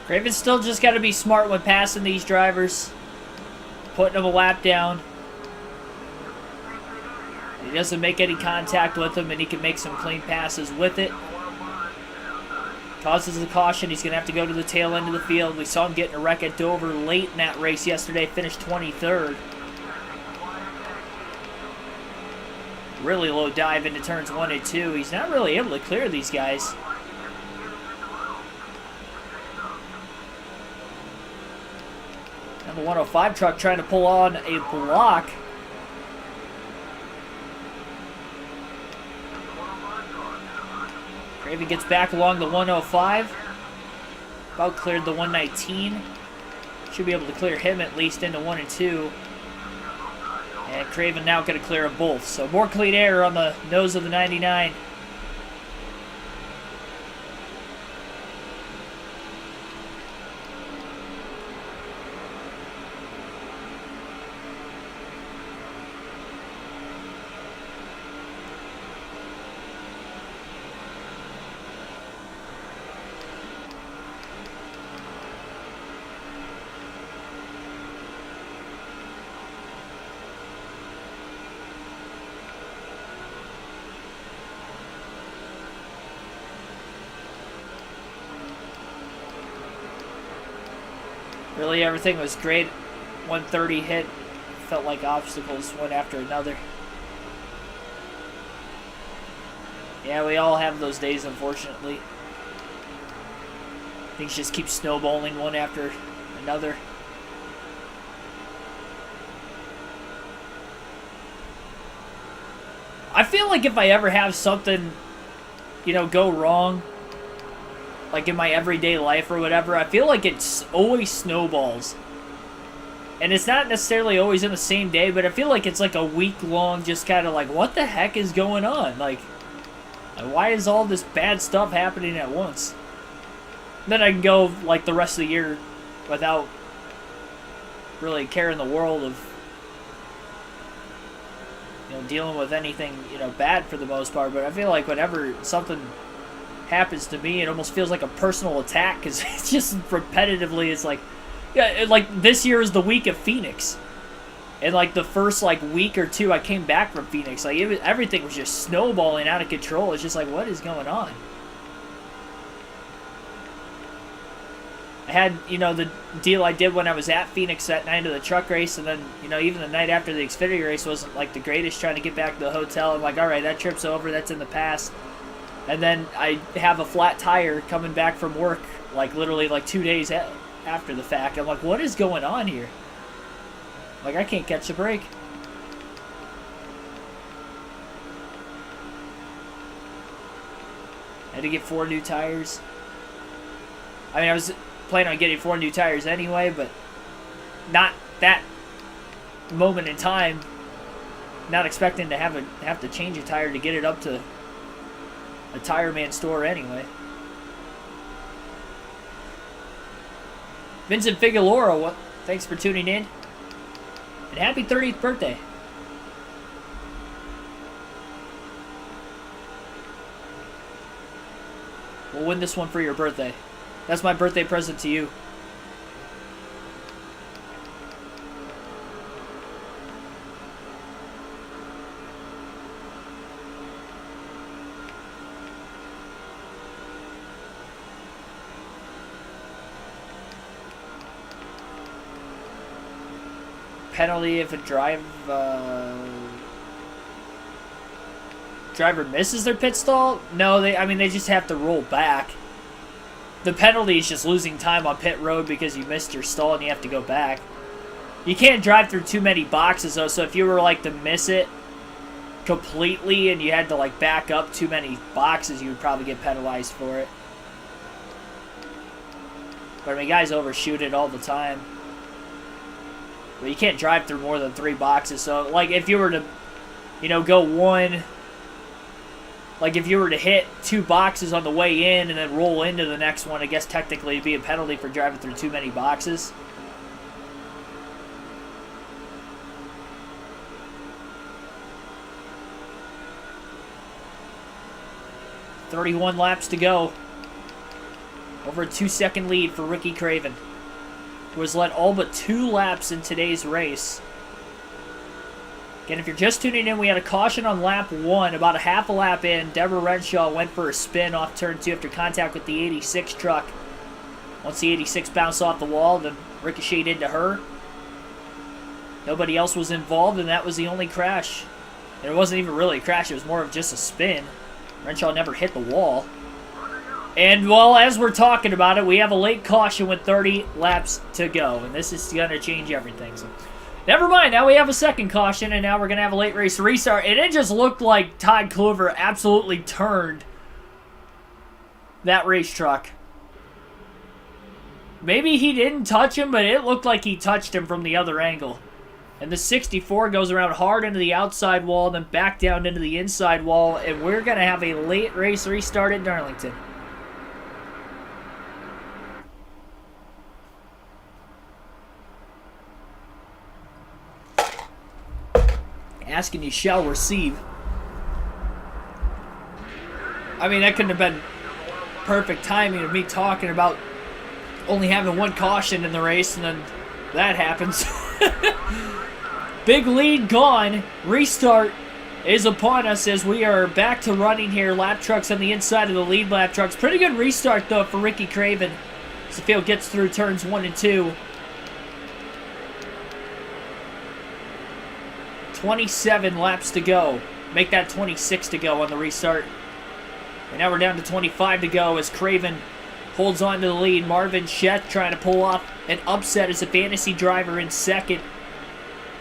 A: Craven's still just got to be smart when passing these drivers. Putting them a lap down. He doesn't make any contact with them, and he can make some clean passes with it. Causes the caution. He's going to have to go to the tail end of the field. We saw him getting a wreck at Dover late in that race yesterday. Finished 23rd. Really low dive into turns 1 and 2. He's not really able to clear these guys. Number 105 truck trying to pull on a block. Craven gets back along the 105. About cleared the 119. Should be able to clear him at least into 1 and 2. And Craven now going to clear them both. So more clean air on the nose of the 99. Really, everything was great. 130 hit. Felt like obstacles one after another. Yeah, we all have those days, unfortunately. Things just keep snowballing one after another. I feel like if I ever have something, go wrong, like in my everyday life or whatever, I feel like it's always snowballs. And it's not necessarily always in the same day, but I feel like it's like a week-long just kind of like, what the heck is going on? Like, why is all this bad stuff happening at once? Then I can go like the rest of the year without really caring the world of dealing with anything bad for the most part. But I feel like whenever something happens to me, it almost feels like a personal attack, because it's just repetitively, it's like, Yeah, like this year is the week of Phoenix. And like the first like week or two I came back from Phoenix, like everything was just snowballing out of control. It's just like, what is going on? I had, the deal I did when I was at Phoenix that night of the truck race, and then, even the night after the Xfinity race wasn't like the greatest, trying to get back to the hotel. I'm like, all right, that trip's over, that's in the past. And then I have a flat tire coming back from work, like literally like 2 days after the fact. I'm like, what is going on here? Like, I can't catch a break. I had to get 4 new tires. I mean, I was planning on getting 4 new tires anyway, but not that moment in time. Not expecting to have to change a tire to get it up to a Tire Man store anyway. Vincent Figueroa, thanks for tuning in. And happy 30th birthday. We'll win this one for your birthday. That's my birthday present to you. Penalty if a driver misses their pit stall? No, they just have to roll back. The penalty is just losing time on pit road because you missed your stall and you have to go back. You can't drive through too many boxes though, so if you were like to miss it completely and you had to like back up too many boxes, you would probably get penalized for it. But I mean, guys overshoot it all the time. But you can't drive through more than 3 boxes, so like if you were to, go one... Like, if you were to hit 2 boxes on the way in and then roll into the next one, I guess technically it'd be a penalty for driving through too many boxes. "31 laps to go." Over a 2-second lead for Ricky Craven, who has led all but 2 laps in today's race. Again, if you're just tuning in, we had a caution on lap 1. About a half a lap in, Deborah Renshaw went for a spin off turn 2 after contact with the 86 truck. Once the 86 bounced off the wall, then ricocheted into her. Nobody else was involved, and that was the only crash. And it wasn't even really a crash, it was more of just a spin. Renshaw never hit the wall. And, well, as we're talking about it, we have a late caution with 30 laps to go. And this is going to change everything. So, never mind, now we have a second caution, and now we're going to have a late race restart. And it just looked like Todd Clover absolutely turned that race truck. Maybe he didn't touch him, but it looked like he touched him from the other angle. And the 64 goes around hard into the outside wall, then back down into the inside wall, and we're going to have a late race restart at Darlington. Ask and you shall receive. I mean, that couldn't have been perfect timing of me talking about only having 1 caution in the race, and then that happens. Big lead gone. Restart is upon us as we are back to running here. Lap trucks on the inside of the lead lap trucks. Pretty good restart, though, for Ricky Craven as the field gets through turns 1 and 2. 27 laps to go. Make that 26 to go on the restart. And now we're down to 25 to go as Craven holds on to the lead. Marvin Sheth trying to pull off an upset as a fantasy driver in second.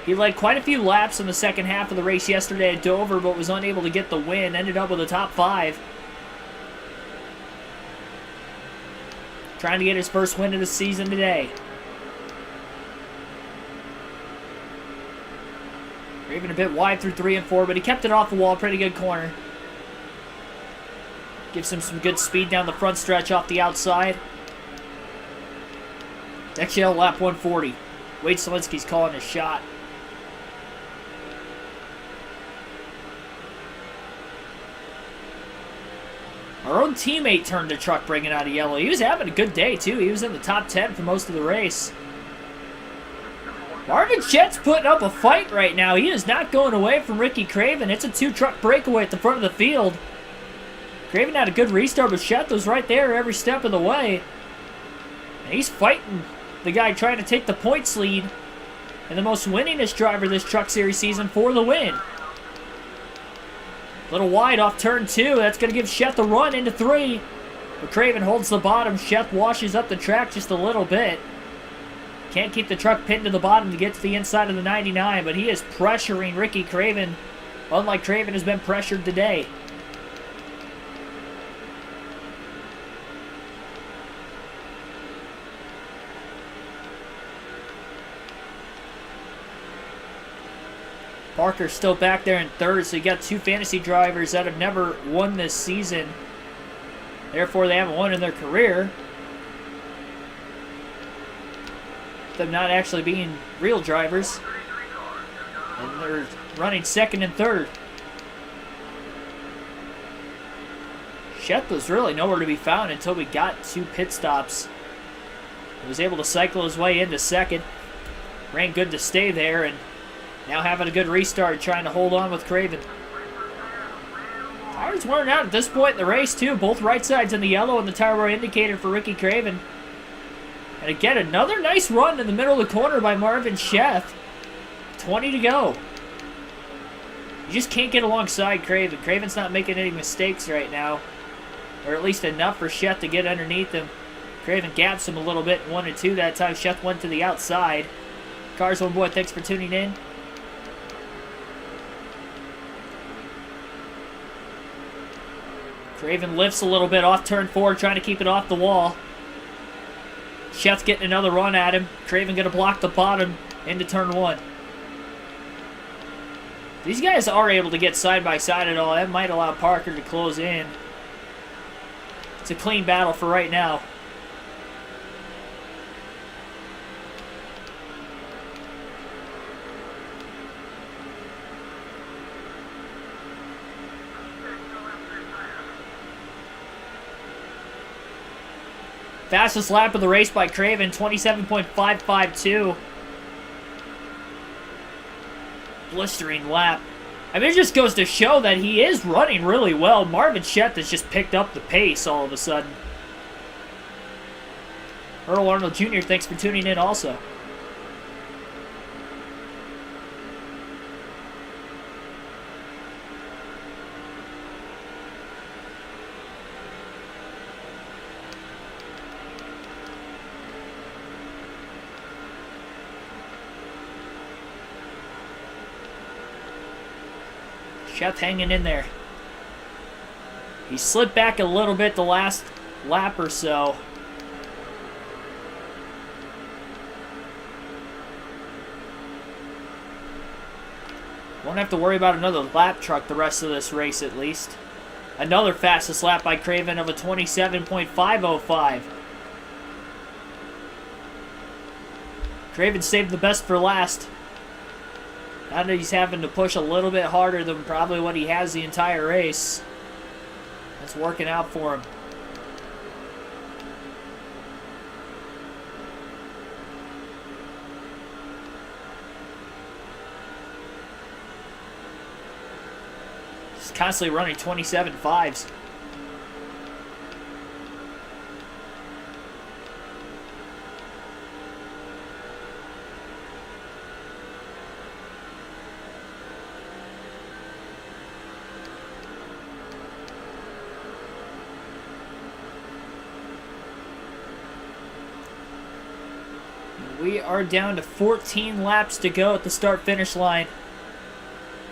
A: He led quite a few laps in the second half of the race yesterday at Dover, but was unable to get the win. Ended up with a top 5. Trying to get his first win of the season today. Even a bit wide through 3 and 4, but he kept it off the wall. Pretty good corner. Gives him some good speed down the front stretch off the outside. XL lap 140. Wade Selinsky's calling his shot. Our own teammate turned the truck bringing out of yellow. He was having a good day, too. He was in the top 10 for most of the race. Marvin Chet's putting up a fight right now. He is not going away from Ricky Craven. It's a 2-truck breakaway at the front of the field. Craven had a good restart, but Chet was right there every step of the way. And he's fighting the guy trying to take the points lead and the most winningest driver this Truck Series season for the win. A little wide off turn 2. That's going to give Chet the run into 3. But Craven holds the bottom. Chet washes up the track just a little bit. Can't keep the truck pinned to the bottom to get to the inside of the 99, but he is pressuring Ricky Craven, unlike Craven has been pressured today. Parker's still back there in third, so you got 2 fantasy drivers that have never won this season. Therefore, they haven't won in their career. Them not actually being real drivers. And they're running second and third. Shep was really nowhere to be found until we got 2 pit stops. He was able to cycle his way into second. Ran good to stay there, and now having a good restart, trying to hold on with Craven. Tires wearing out at this point in the race, too. Both right sides in the yellow and the tire wear indicator for Ricky Craven. And again, another nice run in the middle of the corner by Marvin Chef. 20 to go. You just can't get alongside Craven. Craven's not making any mistakes right now. Or at least enough for Chef to get underneath him. Craven gaps him a little bit in 1 and 2 that time. Chef went to the outside. Cars One Boy, thanks for tuning in. Craven lifts a little bit off turn 4, trying to keep it off the wall. Chef's getting another run at him. Craven going to block the bottom into turn 1. These guys are able to get side by side at all. That might allow Parker to close in. It's a clean battle for right now. Fastest lap of the race by Craven, 27.552. Blistering lap. I mean, it just goes to show that he is running really well. Marvin Shett has just picked up the pace all of a sudden. Earl Arnold Jr., thanks for tuning in also. Shep hanging in there. He slid back a little bit the last lap or so. Won't have to worry about another lap truck the rest of this race at least. Another fastest lap by Craven of a 27.505. Craven saved the best for last. Now that he's having to push a little bit harder than probably what he has the entire race. That's working out for him. He's constantly running 27.5s. We are down to 14 laps to go at the start-finish line.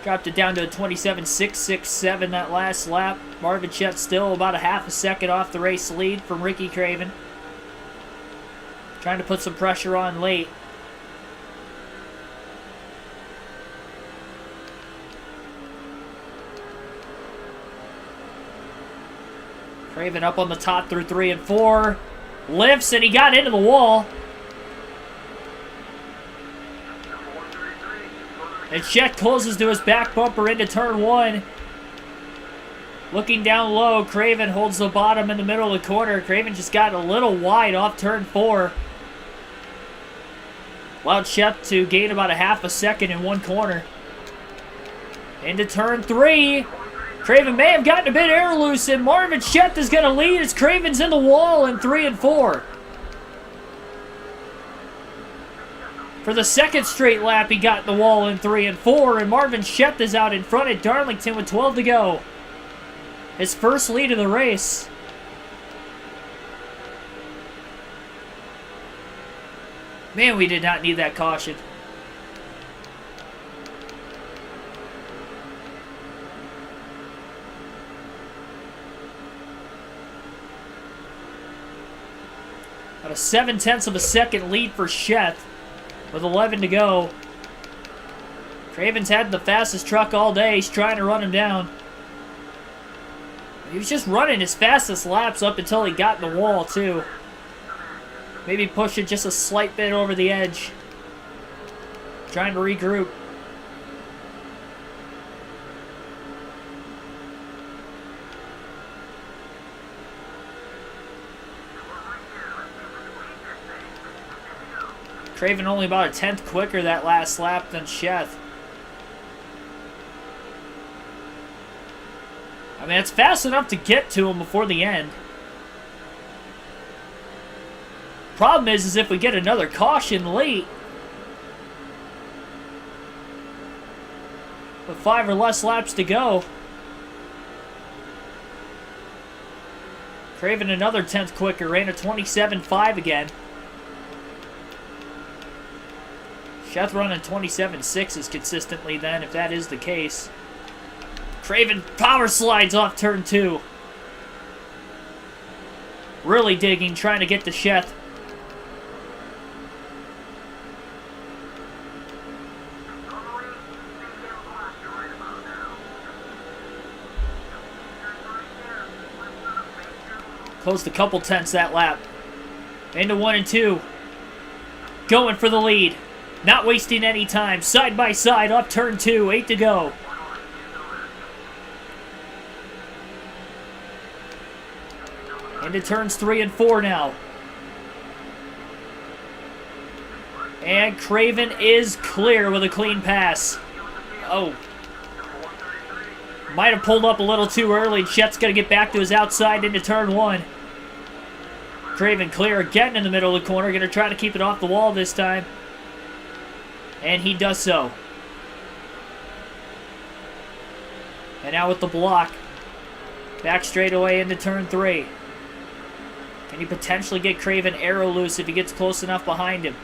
A: Dropped it down to a 27.667 that last lap. Marvin Chet still about a half a second off the race lead from Ricky Craven. Trying to put some pressure on late. Craven up on the top through 3 and 4. Lifts, and he got into the wall. And Chet closes to his back bumper into turn 1. Looking down low, Craven holds the bottom in the middle of the corner. Craven just got a little wide off turn 4. Allowed Sheth to gain about a half a second in one corner. Into turn 3. Craven may have gotten a bit air loose, and Marvin Sheth is going to lead as Craven's in the wall in 3 and 4. For the second straight lap, he got the wall in 3 and 4, and Marvin Sheth is out in front at Darlington with 12 to go. His first lead of the race. Man, we did not need that caution. Got a 0.7 of a second lead for Sheth with 11 to go. Craven's had the fastest truck all day. He's trying to run him down. He was just running his fastest laps up until he got in the wall, too. Maybe push it just a slight bit over the edge. Trying to regroup. Craven only about a 10th quicker that last lap than Sheth. I mean, it's fast enough to get to him before the end. Problem is if we get another caution late, with 5 or less laps to go, Craven another 10th quicker, ran a 27.5 again. Sheth running 27.6s consistently then, if that is the case. Craven power slides off turn 2. Really digging, trying to get to Sheth. Closed a couple tenths that lap. Into 1 and 2. Going for the lead. Not wasting any time. Side by side up turn 2. 8 to go. Into turns 3 and 4 now. And Craven is clear with a clean pass. Oh. Might have pulled up a little too early. Sheth's going to get back to his outside into turn 1. Craven clear again in the middle of the corner. Going to try to keep it off the wall this time. And he does so. And now with the block. Back straightaway into turn 3. Can he potentially get Craven arrow loose if he gets close enough behind him?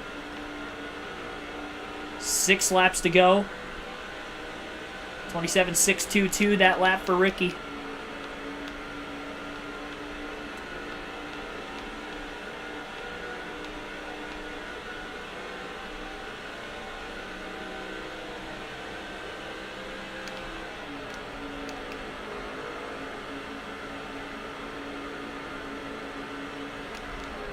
A: 6 laps to go. 27.622 that lap for Ricky.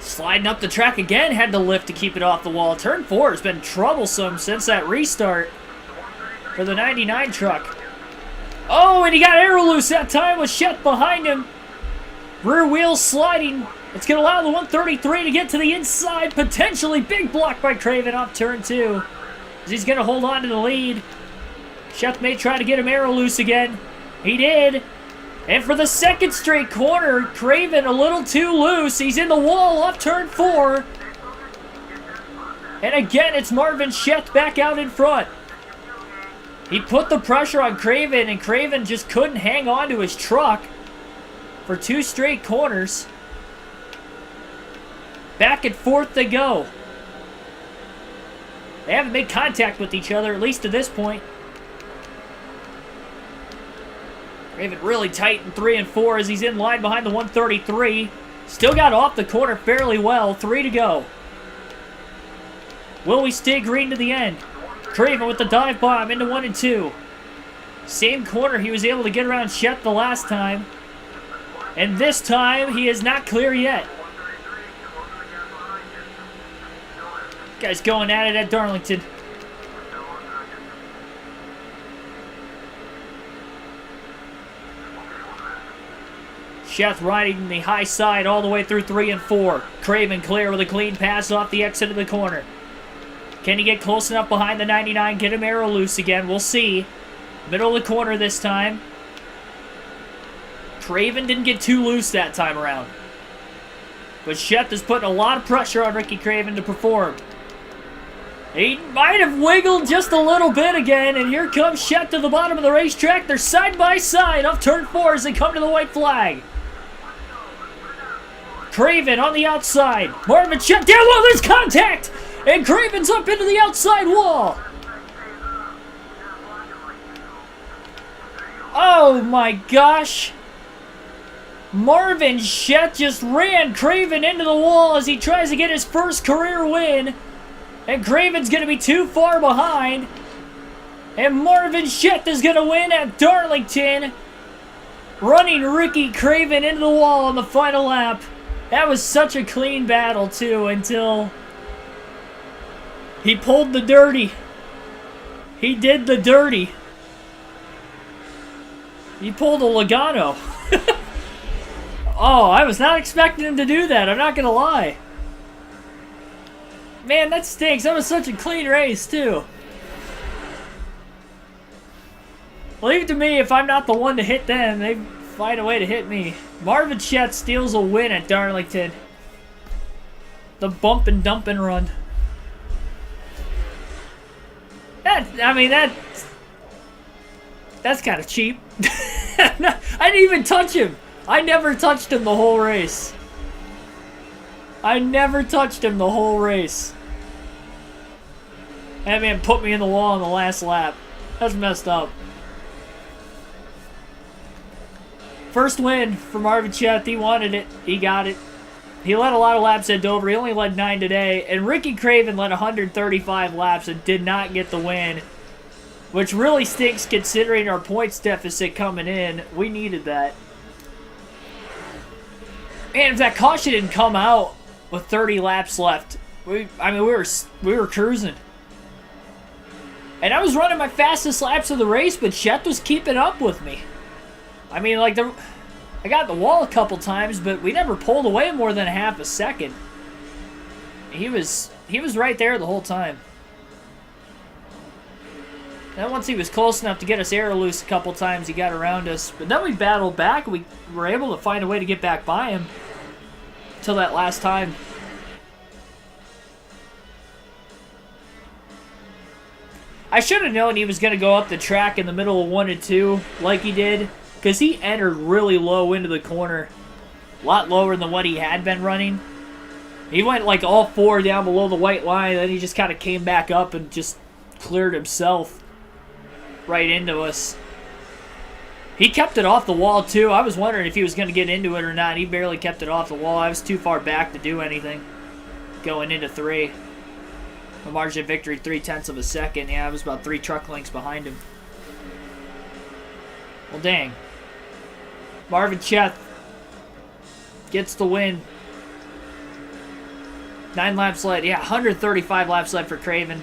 A: Sliding up the track again, had to lift to keep it off the wall. Turn 4 has been troublesome since that restart for the 99 truck. Oh, and he got arrow loose that time with Sheth behind him. Rear wheel sliding. It's going to allow the 133 to get to the inside. Potentially big block by Craven off turn 2. As he's going to hold on to the lead. Sheth may try to get him arrow loose again. He did. And for the second straight corner, Craven a little too loose. He's in the wall off turn 4. And again, it's Marvin Sheth back out in front. He put the pressure on Craven, and Craven just couldn't hang on to his truck for 2 straight corners. Back and forth they go. They haven't made contact with each other, at least to this point. Craven really tight in 3 and 4 as he's in line behind the 133. Still got off the corner fairly well. 3 to go. Will we stay green to the end? Craven with the dive bomb into 1 and 2. Same corner he was able to get around Sheth the last time. And this time he is not clear yet. Guys going at it at Darlington. Sheth riding the high side all the way through 3 and 4. Craven clear with a clean pass off the exit of the corner. Can he get close enough behind the 99? Get him arrow loose again. We'll see. Middle of the corner this time. Craven didn't get too loose that time around. But Sheth is putting a lot of pressure on Ricky Craven to perform. He might have wiggled just a little bit again, and here comes Sheth to the bottom of the racetrack. They're side by side off turn 4 as they come to the white flag. Craven on the outside. Marvin Sheth down low, there's contact! And Craven's up into the outside wall. Oh my gosh. Marvin Sheth just ran Craven into the wall as he tries to get his first career win. And Craven's going to be too far behind. And Marvin Sheth is going to win at Darlington. Running Ricky Craven into the wall on the final lap. That was such a clean battle too until he pulled the dirty. He did the dirty. He pulled a Logano. Oh, I was not expecting him to do that. I'm not going to lie. Man, that stinks. That was such a clean race, too. Leave it to me. If I'm not the one to hit them, they find a way to hit me. Marvin Sheth steals a win at Darlington. The bump and dump and run. That's kind of cheap. I didn't even touch him. I never touched him the whole race. That man put me in the wall on the last lap. That's messed up. First win for Marvin Sheth. He wanted it. He got it. He led a lot of laps at Dover. He only led 9 today. And Ricky Craven led 135 laps and did not get the win. Which really stinks considering our points deficit coming in. We needed that. Man, if that caution didn't come out with 30 laps left, we were cruising. And I was running my fastest laps of the race, but Sheth was keeping up with me. I mean, like, I got the wall a couple times, but we never pulled away more than a half a second. He was right there the whole time. Then once he was close enough to get us air loose a couple times, he got around us. But then we battled back. We were able to find a way to get back by him until that last time. I should have known he was going to go up the track in the middle of 1 and 2 like he did, because he entered really low into the corner. A lot lower than what he had been running. He went like all 4 down below the white line, and then he just kind of came back up and just cleared himself right into us. He kept it off the wall too. I was wondering if he was going to get into it or not. He barely kept it off the wall. I was too far back to do anything going into 3. A margin of victory, 0.3 of a second. Yeah, I was about 3 truck lengths behind him. Well, dang. Marvin Sheth gets the win. 9 laps led. Yeah, 135 laps led for Craven.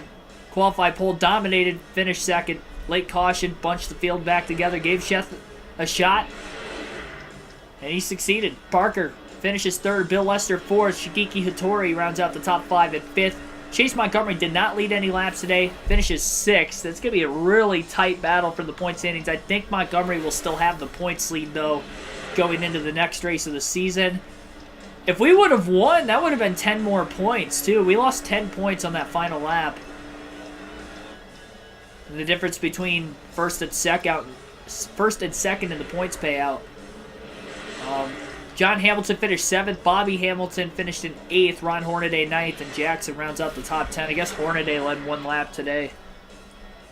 A: Qualified pole, dominated, finished second. Late caution, bunched the field back together, gave Sheth a shot. And he succeeded. Parker finishes 3rd. Bill Lester 4th. Shigeki Hattori rounds out the top 5 at 5th. Chase Montgomery did not lead any laps today. Finishes 6th. That's going to be a really tight battle for the point standings. I think Montgomery will still have the points lead, though, going into the next race of the season. If we would have won, that would have been 10 more points, too. We lost 10 points on that final lap. And the difference between first and second in the points payout. John Hamilton finished 7th. Bobby Hamilton finished in 8th. Ron Hornaday 9th. And Jackson rounds out the top 10. I guess Hornaday led 1 lap today.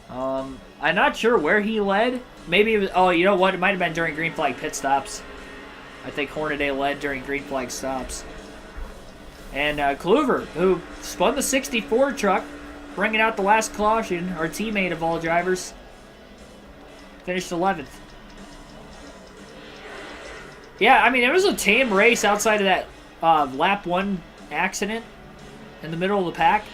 A: I'm not sure where he led. Maybe it was... Oh, you know what? It might have been during green flag pit stops. I think Hornaday led during green flag stops. And Kluver, who spun the 64 truck, bringing out the last caution, our teammate of all drivers, finished 11th. Yeah, I mean, it was a tame race outside of that lap 1 accident in the middle of the pack.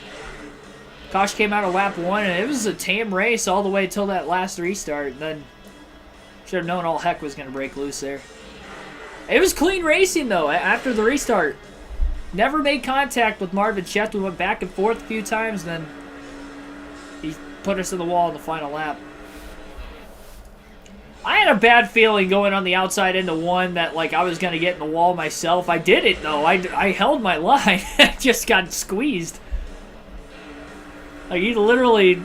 A: Kosh came out of lap 1, and it was a tame race all the way till that last restart. Then should have known all heck was going to break loose there. It was clean racing, though, after the restart. Never made contact with Marvin Sheth. We went back and forth a few times, then put us in the wall in the final lap. I had a bad feeling going on the outside into one that like I was going to get in the wall myself. I did it though. I held my line. I just got squeezed. Like he literally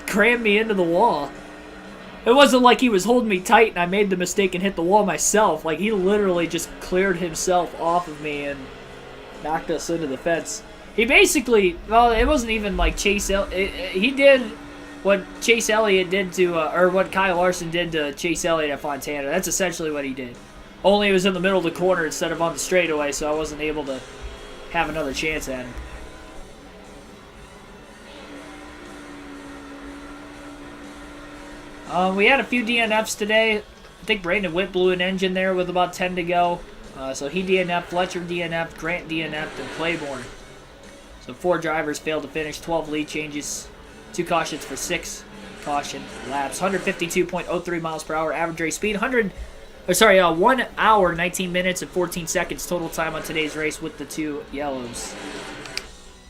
A: crammed me into the wall. It wasn't like he was holding me tight and I made the mistake and hit the wall myself. Like he literally just cleared himself off of me and knocked us into the fence. He basically, well, it wasn't even like Chase. He did what Chase Elliott did to, or what Kyle Larson did to Chase Elliott at Fontana. That's essentially what he did. Only it was in the middle of the corner instead of on the straightaway, so I wasn't able to have another chance at him. We had a few DNFs today. I think Brandon Witt blew an engine there with about 10 to go. So he DNF'd, Fletcher DNF'd, Grant DNF'd, and Claiborne. So 4 drivers failed to finish, 12 lead changes, 2 cautions for 6 caution laps. 152.03 miles per hour average race speed. 1 hour, 19 minutes, and 14 seconds total time on today's race with the 2 yellows.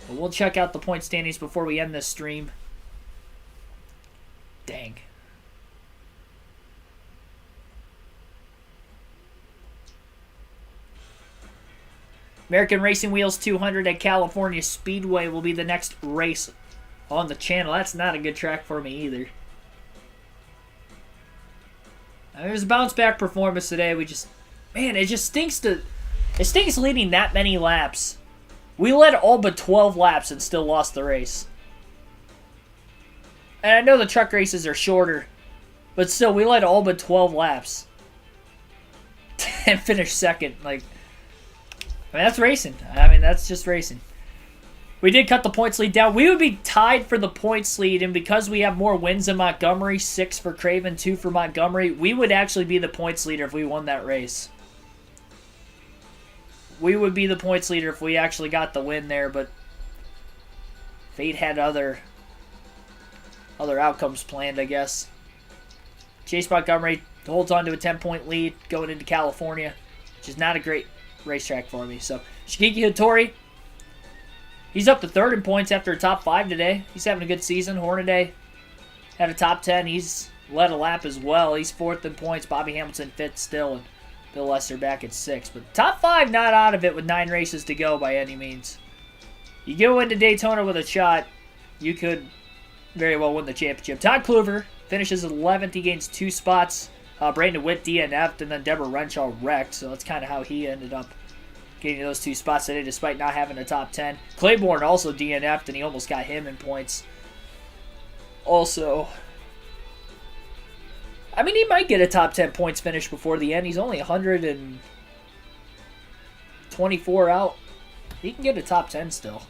A: But we'll check out the point standings before we end this stream. Dang. American Racing Wheels 200 at California Speedway will be the next race on the channel. That's not a good track for me either. It was a bounce back performance today. We just, man, it just stinks leading that many laps. We led all but 12 laps and still lost the race. And I know the truck races are shorter, but still, we led all but 12 laps and finished second. Like, I mean, that's racing. I mean, that's just racing. We did cut the points lead down. We would be tied for the points lead, and because we have more wins than Montgomery, 6 for Craven, 2 for Montgomery, we would actually be the points leader if we won that race. We would be the points leader if we actually got the win there, but fate had other outcomes planned, I guess. Chase Montgomery holds on to a 10-point lead going into California, which is not a great racetrack for me. So Shigeki Hattori, he's up to 3rd in points after a top 5 today. He's having a good season. Hornaday had a top 10. He's led a lap as well. He's 4th in points. Bobby Hamilton 5th still, and Bill Lester back at 6th. But top 5 not out of it with 9 races to go by any means. You go into Daytona with a shot, you could very well win the championship. Todd Kluver finishes 11th. He gains 2 spots. Brandon Witt DNF'd, and then Deborah Renshaw wrecked, so that's kind of how he ended up getting those 2 spots today despite not having a top 10. Claiborne also DNF'd, and he almost got him in points. Also, I mean, he might get a top 10 points finish before the end. He's only 124 out. He can get a top 10 still.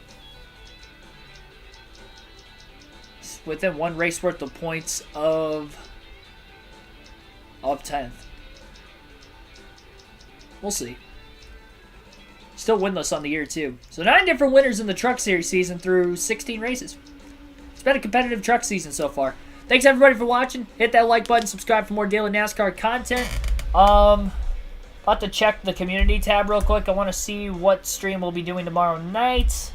A: He's within 1 race worth of points of 10th. We'll see. Still winless on the year, too. So 9 different winners in the Truck Series season through 16 races. It's been a competitive truck season so far. Thanks, everybody, for watching. Hit that like button. Subscribe for more daily NASCAR content. I'll have to check the community tab real quick. I want to see what stream we'll be doing tomorrow night.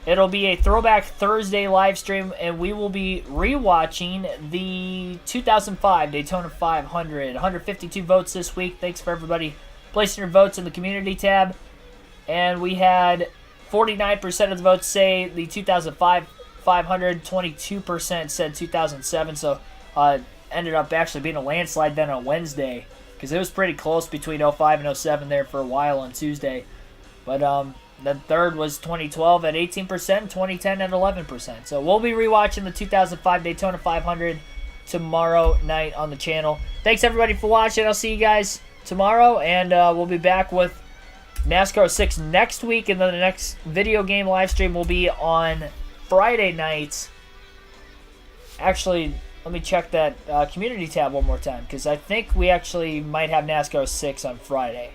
A: It'll be a Throwback Thursday live stream, and we will be rewatching the 2005 Daytona 500. 152 votes this week. Thanks for everybody placing your votes in the community tab. And we had 49% of the votes say the 2005 500, 22% said 2007. So ended up actually being a landslide then on Wednesday, because it was pretty close between 05 and 07 there for a while on Tuesday. But the third was 2012 at 18%, 2010 at 11%. So we'll be rewatching the 2005 Daytona 500 tomorrow night on the channel. Thanks, everybody, for watching. I'll see you guys tomorrow, and we'll be back with NASCAR 6 next week, and then the next video game live stream will be on Friday night. Actually, let me check that community tab one more time, because I think we actually might have NASCAR 6 on Friday.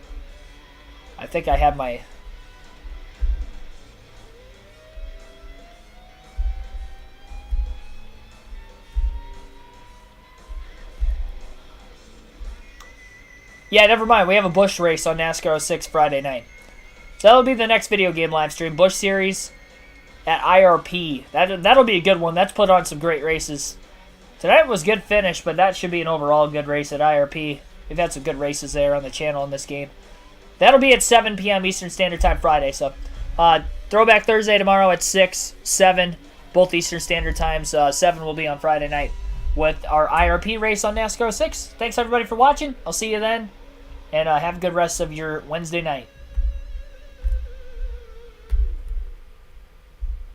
A: I think I have my... Yeah, never mind. We have a Busch race on NASCAR 06 Friday night. So that'll be the next video game live stream. Busch Series. at IRP. That'll be a good one. That's put on some great races. Tonight was good finish, but that should be an overall good race at IRP. We've had some good races there on the channel in this game. That'll be at 7 p.m. Eastern Standard Time Friday. So, Throwback Thursday tomorrow at 6, 7, both Eastern Standard Times. 7 will be on Friday night with our IRP race on NASCAR 6. Thanks, everybody, for watching. I'll see you then, and have a good rest of your Wednesday night.